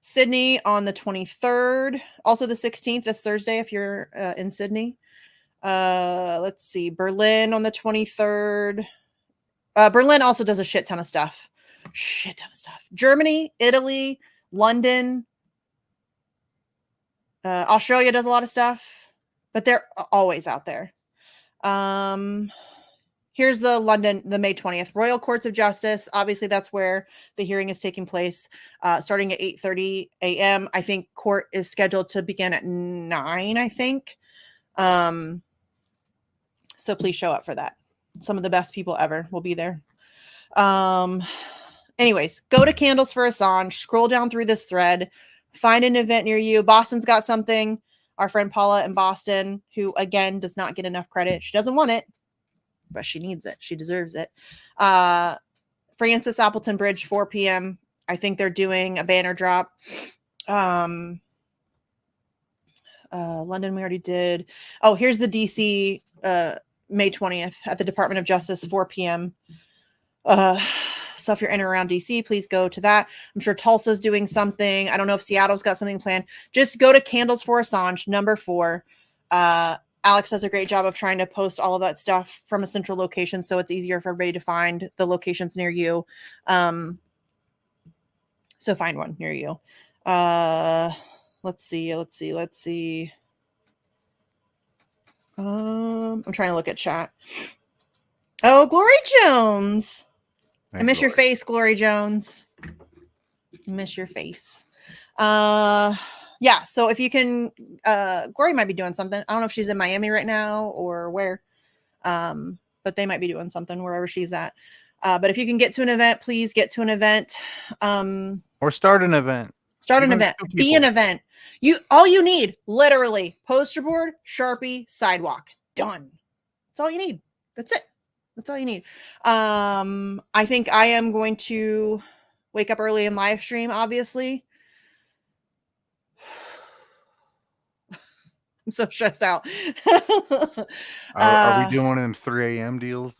Sydney on the 23rd. Also the 16th, this Thursday, if you're in Sydney. Let's see. Berlin on the 23rd. Berlin also does a shit ton of stuff. Germany, Italy, London. Australia does a lot of stuff, but they're always out there. Here's the London, the May 20th. Royal Courts of Justice. Obviously, that's where the hearing is taking place, starting at 8:30 a.m. I think court is scheduled to begin at 9, I think. So please show up for that. Some of the best people ever will be there. Anyways, go to Candles for Assange. Scroll down through this thread. Find an event near you. Boston's got something. Our friend Paula in Boston, who, again, does not get enough credit. She doesn't want it, but she needs it. She deserves it. Francis Appleton Bridge, 4 p.m. I think they're doing a banner drop. London, we already did. Oh, here's the DC May 20th at the Department of Justice, 4 p.m. So if you're in or around DC, please go to that. I'm sure Tulsa's doing something. I don't know if Seattle's got something planned. Just go to Candles for Assange, number 4. Alex does a great job of trying to post all of that stuff from a central location, so it's easier for everybody to find the locations near you. So find one near you. Let's see. I'm trying to look at chat. Oh, Glory Jones. I miss your face, Glory Jones. Miss your face. Yeah, so if you can, Glory might be doing something. I don't know if she's in Miami right now or where, but they might be doing something wherever she's at. But if you can get to an event, please get to an event. Or start an event. Be an event. All you need, literally, poster board, Sharpie, sidewalk. Done. That's all you need. That's it. That's all you need. I think I am going to wake up early and live stream, obviously. I'm so stressed out. Are we doing one of them 3 a.m. deals?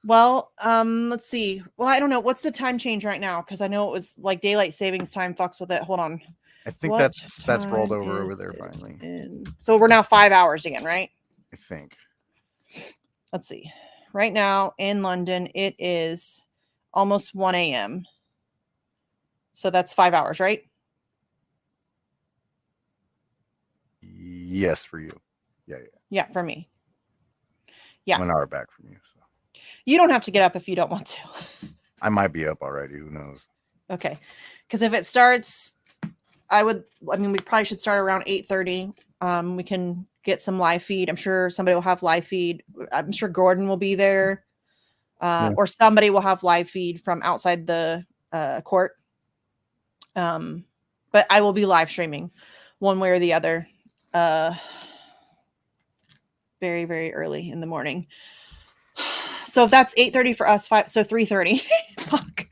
Well, let's see. Well, I don't know. What's the time change right now? Because I know it was like daylight savings time fucks with it. Hold on. I think that's rolled over there finally. So we're now 5 hours again, right? I think. Let's see. Right now in London, it is almost 1 a.m. So that's 5 hours, right? Yes, for you. Yeah, for me. Yeah. 1 hour back from you. So. You don't have to get up if you don't want to. I might be up already. Who knows? Okay. Because if it starts, we probably should start around 8:30. We can get some live feed. I'm sure somebody will have live feed. I'm sure Gordon will be there. Or somebody will have live feed from outside the court. But I will be live streaming one way or the other. Very, very early in the morning. So if that's 8:30 for us, 3:30. Fuck.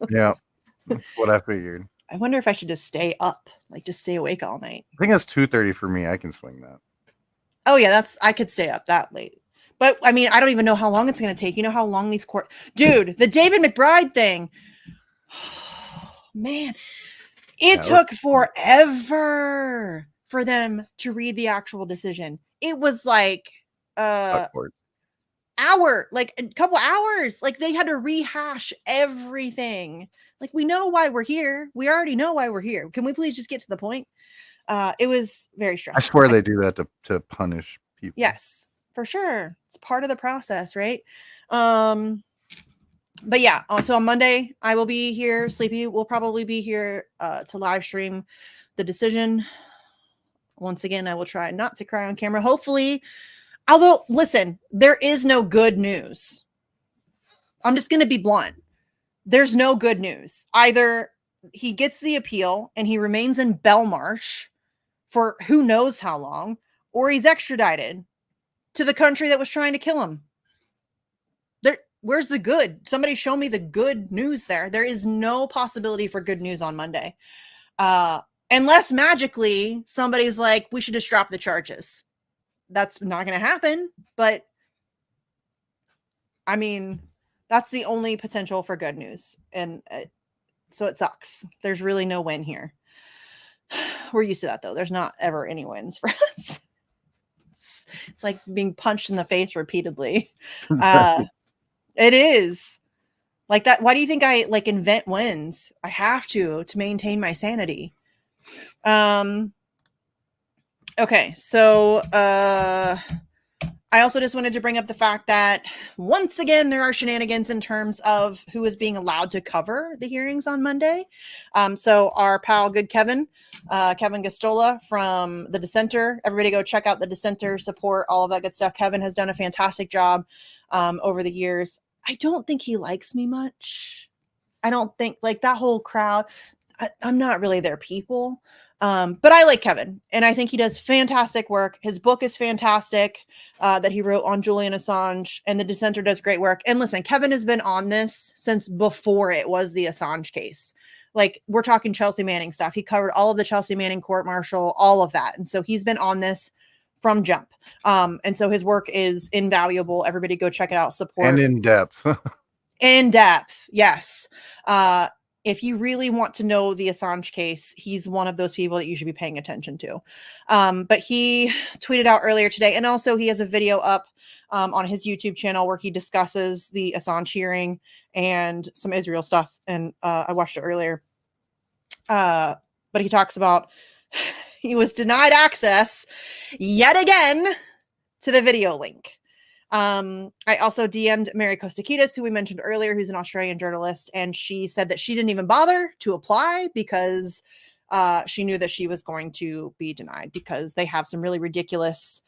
Yeah, that's what I figured. I wonder if I should just stay up, just stay awake all night. I think that's 2:30 for me. I can swing that. Oh yeah, I could stay up that late. But I mean, I don't even know how long it's going to take. You know how long these dude, the David McBride thing. Man, it took forever for them to read the actual decision. It was like a couple hours. Like they had to rehash everything. Like we know why we're here. We already know why we're here. Can we please just get to the point? It was very stressful. I swear they do that to punish people. Yes, for sure. It's part of the process, right? But yeah, so on Monday, I will be here. Sleepy will probably be here to live stream the decision. Once again, I will try not to cry on camera. Hopefully, although, listen, there is no good news. I'm just going to be blunt. There's no good news. Either he gets the appeal and he remains in Belmarsh for who knows how long, or he's extradited to the country that was trying to kill him. Where's the good? Somebody show me the good news there. There is no possibility for good news on Monday. Unless magically somebody's like, we should just drop the charges. That's not going to happen. But I mean, that's the only potential for good news. And so it sucks. There's really no win here. We're used to that, though. There's not ever any wins for us. It's like being punched in the face repeatedly. It is like that. Why do you think I like invent wins? I have to maintain my sanity. Okay, so I also just wanted to bring up the fact that once again there are shenanigans in terms of who is being allowed to cover the hearings on Monday. So our pal, good Kevin Gostola from The Dissenter. Everybody go check out The Dissenter, support all of that good stuff. Kevin has done a fantastic job over the years. I don't think he likes me much. I don't think like that whole crowd. I'm not really their people. But I like Kevin, and I think he does fantastic work. His book is fantastic that he wrote on Julian Assange, and The Dissenter does great work. And listen, Kevin has been on this since before it was the Assange case. Like, we're talking Chelsea Manning stuff. He covered all of the Chelsea Manning court-martial, all of that. And so he's been on this from jump. And so his work is invaluable. Everybody go check it out. Support. And in depth. In depth, yes. If you really want to know the Assange case, he's one of those people that you should be paying attention to. But he tweeted out earlier today, and also he has a video up on his YouTube channel where he discusses the Assange hearing and some Israel stuff. And I watched it earlier. But he talks about he was denied access yet again to the video link. I also DM'd Mary Kostakidis, who we mentioned earlier, who's an Australian journalist, and she said that she didn't even bother to apply because she knew that she was going to be denied because they have some really ridiculous.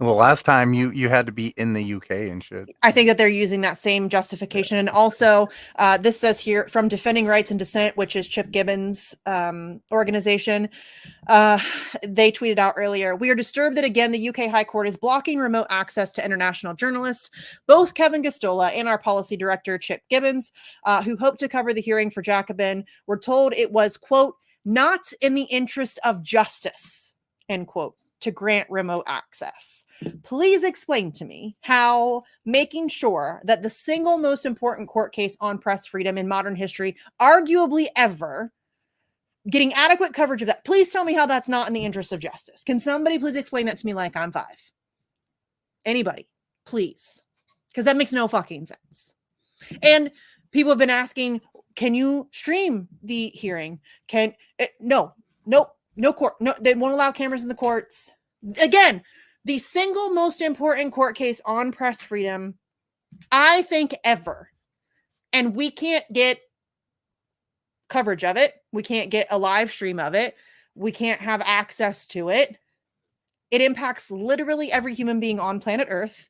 Well, last time you had to be in the UK and shit. I think that they're using that same justification. And also, this says here from Defending Rights and Dissent, which is Chip Gibbons' organization. They tweeted out earlier, "We are disturbed that again, the UK High Court is blocking remote access to international journalists. Both Kevin Gostola and our policy director, Chip Gibbons, who hoped to cover the hearing for Jacobin, were told it was, quote, not in the interest of justice, end quote, to grant remote access. Please explain to me how making sure that the single most important court case on press freedom in modern history, arguably ever, getting adequate coverage of that. Please tell me how that's not in the interest of justice. Can somebody please explain that to me like I'm 5? Anybody, please. Because that makes no fucking sense. And people have been asking, can you stream the hearing? No court. No, they won't allow cameras in the courts. Again, the single most important court case on press freedom, I think, ever. And we can't get coverage of it. We can't get a live stream of it. We can't have access to it. It impacts literally every human being on planet Earth.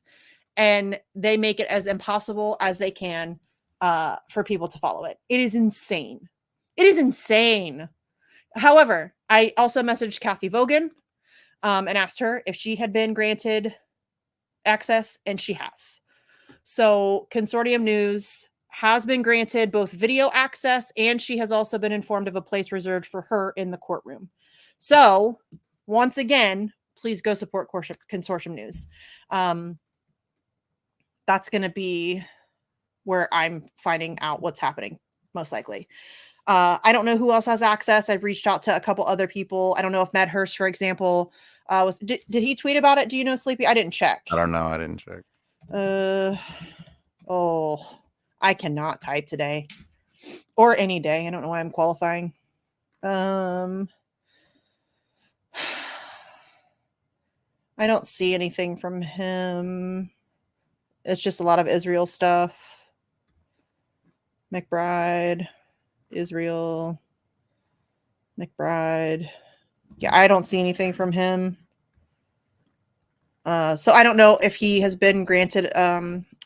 And they make it as impossible as they can for people to follow it. It is insane. It is insane. However, I also messaged Kathy Vogan and asked her if she had been granted access, and she has. So Consortium News has been granted both video access, and she has also been informed of a place reserved for her in the courtroom. So once again, please go support Consortium News. That's going to be where I'm finding out what's happening, most likely. I don't know who else has access. I've reached out to a couple other people. I don't know if Medhurst, for example, did he tweet about it? Do you know, Sleepy? I didn't check. I don't know. I didn't check. I cannot type today or any day. I don't know why I'm qualifying. I don't see anything from him. It's just a lot of Israel stuff. McBride, Israel, McBride. Yeah, I don't see anything from him. So I don't know if he has been granted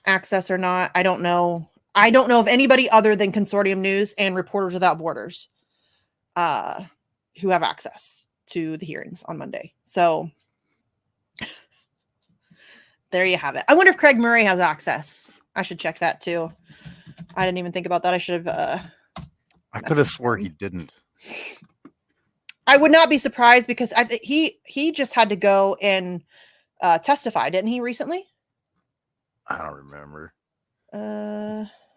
access or not. I don't know. I don't know of anybody other than Consortium News and Reporters Without Borders who have access to the hearings on Monday. So there you have it. I wonder if Craig Murray has access. I should check that too. I didn't even think about that. I should have. I could have swore he didn't. I would not be surprised because he just had to go and testify, didn't he, recently? I don't remember.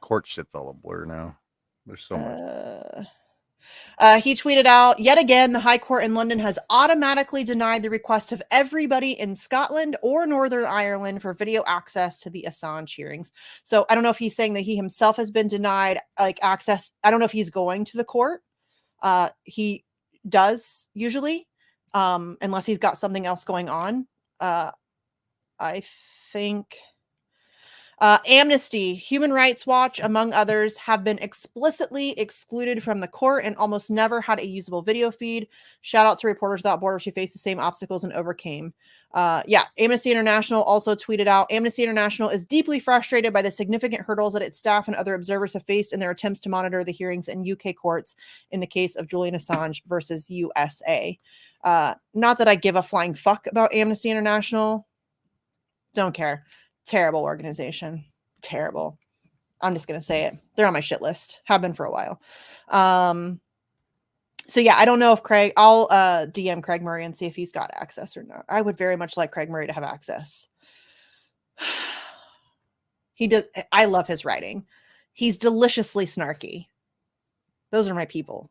Court shit's all a blur now. There's so much. He tweeted out, yet again, the High Court in London has automatically denied the request of everybody in Scotland or Northern Ireland for video access to the Assange hearings. So I don't know if he's saying that he himself has been denied like access. I don't know if he's going to the court. He does usually, unless he's got something else going on. I think Amnesty, Human Rights Watch, among others, have been explicitly excluded from the court and almost never had a usable video feed. Shout out to Reporters Without Borders, who faced the same obstacles and overcame. Amnesty International also tweeted out, Amnesty International is deeply frustrated by the significant hurdles that its staff and other observers have faced in their attempts to monitor the hearings in UK courts in the case of Julian Assange versus USA. Not that I give a flying fuck about Amnesty International. Don't care. Terrible organization. Terrible. I'm just going to say it. They're on my shit list. Have been for a while. So yeah, I don't know if Craig, I'll DM Craig Murray and see if he's got access or not. I would very much like Craig Murray to have access. He does. I love his writing. He's deliciously snarky. Those are my people.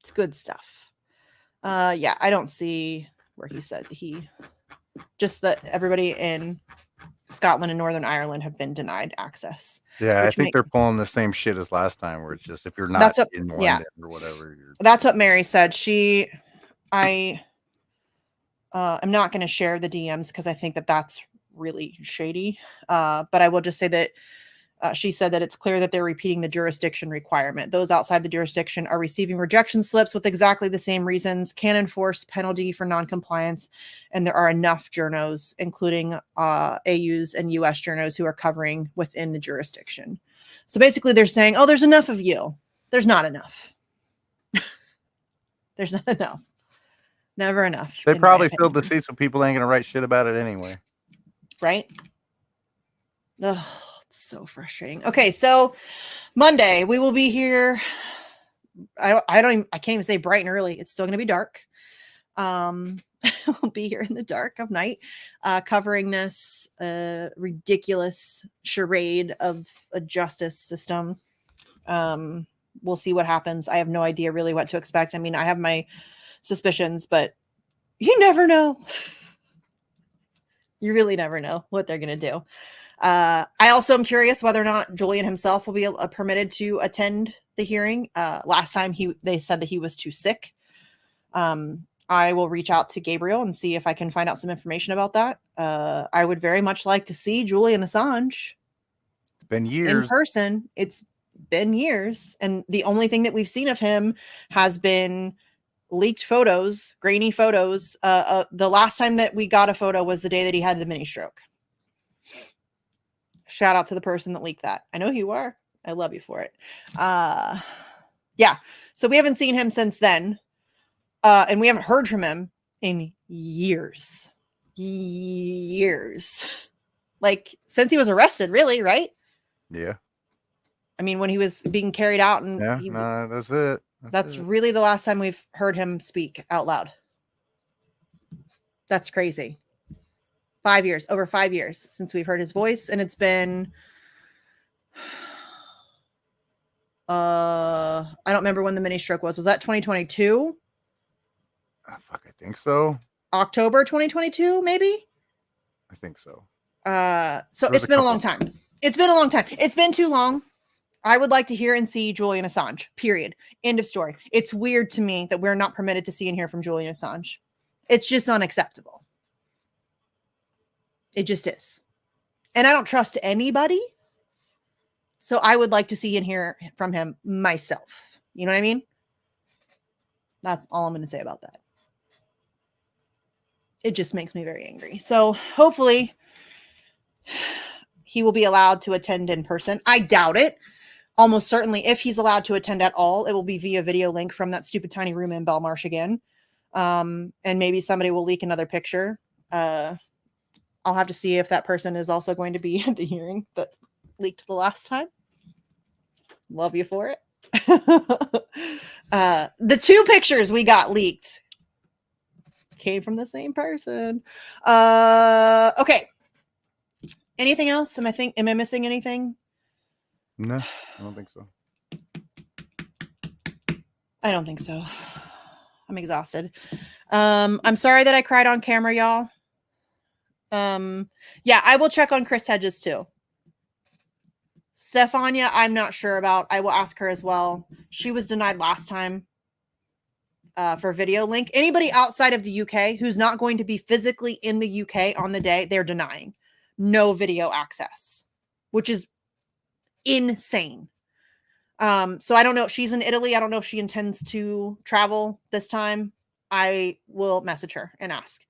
It's good stuff. Yeah, I don't see where he said just that everybody in Scotland and Northern Ireland have been denied access. Yeah, I think they're pulling the same shit as last time, where it's just if you're not in London or whatever. That's what Mary said. I'm not going to share the DMs because I think that that's really shady. But I will just say that she said that it's clear that they're repeating the jurisdiction requirement. Those outside the jurisdiction are receiving rejection slips with exactly the same reasons, can enforce penalty for noncompliance, and there are enough journos, including AUs and US journos, who are covering within the jurisdiction. So basically they're saying, oh, there's enough of you. There's not enough. There's not enough. Never enough. They probably filled the seats, so people ain't going to write shit about it anyway. Right? Ugh. So frustrating. Okay, so Monday we will be here. I can't even say bright and early. It's still going to be dark. We'll be here in the dark of night, covering this ridiculous charade of a justice system. We'll see what happens. I have no idea really what to expect. I mean, I have my suspicions, but you never know. You really never know what they're going to do. I also am curious whether or not Julian himself will be permitted to attend the hearing. Last time they said that he was too sick. I will reach out to Gabriel and see if I can find out some information about that. I would very much like to see Julian Assange. It's been years. In person. It's been years. And the only thing that we've seen of him has been leaked photos, grainy photos. The last time that we got a photo was the day that he had the mini stroke. Shout out to the person that leaked that. I know who you are. I love you for it. Yeah. So we haven't seen him since then. And we haven't heard from him in years. Years. Like since he was arrested, really, right? Yeah. I mean, when he was being carried out and that's it. That's really the last time we've heard him speak out loud. That's crazy. 5 years, over 5 years since we've heard his voice. And it's been, I don't remember when the mini stroke was. Was that 2022? I think so. October 2022, maybe? I think so. So it's been a long time. It's been a long time. It's been too long. I would like to hear and see Julian Assange, period. End of story. It's weird to me that we're not permitted to see and hear from Julian Assange. It's just unacceptable. It just is. And I don't trust anybody. So I would like to see and hear from him myself. You know what I mean? That's all I'm going to say about that. It just makes me very angry. So hopefully he will be allowed to attend in person. I doubt it. Almost certainly, if he's allowed to attend at all, it will be via video link from that stupid tiny room in Belmarsh again. And maybe somebody will leak another picture. I'll have to see if that person is also going to be at the hearing that leaked the last time. Love you for it. The two pictures we got leaked came from the same person. Okay. Anything else? Am I missing anything? No, I don't think so. I don't think so. I'm exhausted. I'm sorry that I cried on camera, y'all. Yeah, I will check on Chris Hedges too. Stefania, I'm not sure about. I will ask her as well. She was denied last time for video link. Anybody outside of the UK who's not going to be physically in the UK on the day, they're denying no video access, which is insane. So I don't know. She's in Italy. I don't know if she intends to travel this time. I will message her and ask.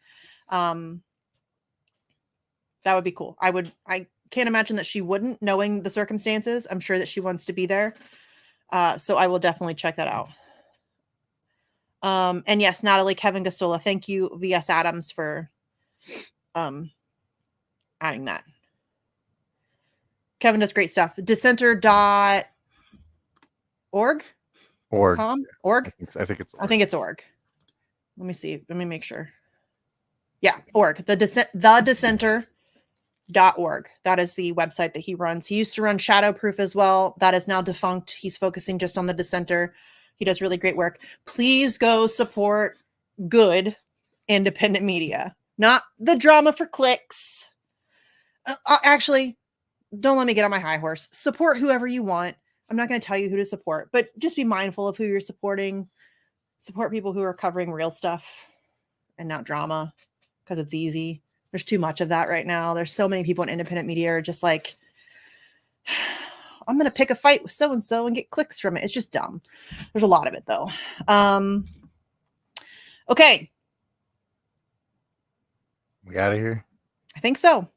That would be cool. I can't imagine that she wouldn't, knowing the circumstances. I'm sure that she wants to be there. So I will definitely check that out. And yes, Natalie, Kevin Gastola, thank you, VS Adams, for adding that. Kevin does great stuff. Dissenter.org? Org. Org? I think it's org. I think it's org. Let me see. Let me make sure. Yeah, org. The Dissenter.org. That is the website that he runs. He used to run Shadowproof as well. That is now defunct. He's focusing just on the Dissenter. He does really great work. Please go support good independent media, not the drama for clicks. Actually, don't let me get on my high horse. Support whoever you want. I'm not going to tell you who to support, but just be mindful of who you're supporting. Support people who are covering real stuff and not drama, because it's easy. There's too much of that right now. There's so many people in independent media are just like, I'm going to pick a fight with so-and-so and get clicks from it. It's just dumb. There's a lot of it though. Okay. We out of here? I think so.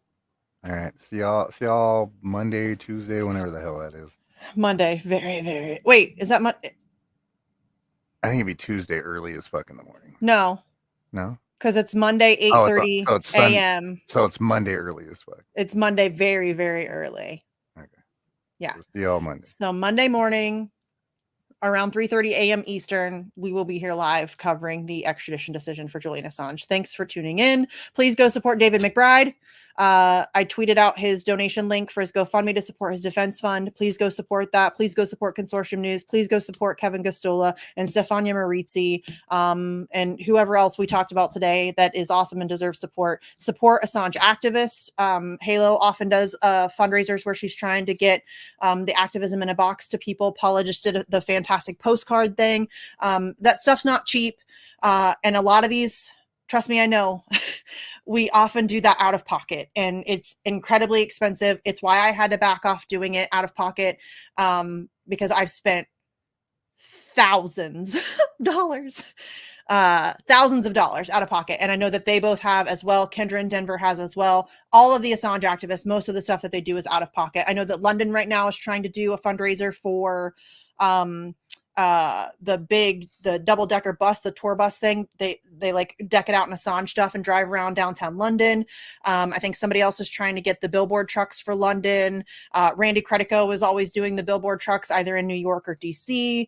All right. See y'all Monday, Tuesday, whenever the hell that is. Monday. Very, very. Wait, is that Monday? I think it'd be Tuesday early as fuck in the morning. No. No? Because it's Monday, 8:30 a.m. So it's Monday early as fuck. It's Monday very, very early. Okay. Yeah. We'll see y'all Monday. So Monday morning, around 3:30 a.m. Eastern, we will be here live covering the extradition decision for Julian Assange. Thanks for tuning in. Please go support David McBride. I tweeted out his donation link for his GoFundMe to support his defense fund. Please go support that. Please go support Consortium News. Please go support Kevin Gastola and Stefania Marizzi, and whoever else we talked about today that is awesome and deserves support. Support Assange activists. Halo often does fundraisers where she's trying to get the activism in a box to people. Paula just did the fantastic postcard thing. That stuff's not cheap. And a lot of these, trust me, I know, we often do that out of pocket and it's incredibly expensive. It's why I had to back off doing it out of pocket, because I've spent thousands of dollars out of pocket. And I know that they both have as well. Kendra in Denver has as well. All of the Assange activists, most of the stuff that they do is out of pocket. I know that London right now is trying to do a fundraiser for the double-decker bus, the tour bus thing. They like deck it out in Assange stuff and drive around downtown London. I think somebody else is trying to get the billboard trucks for London. Randy Credico is always doing the billboard trucks either in New York or DC.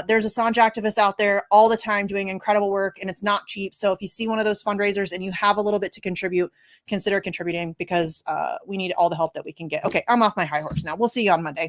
There's Assange activists out there all the time doing incredible work, and it's not cheap. So if you see one of those fundraisers and you have a little bit to contribute, consider contributing, because we need all the help that we can get. Okay, I'm off my high horse now. We'll see you on Monday.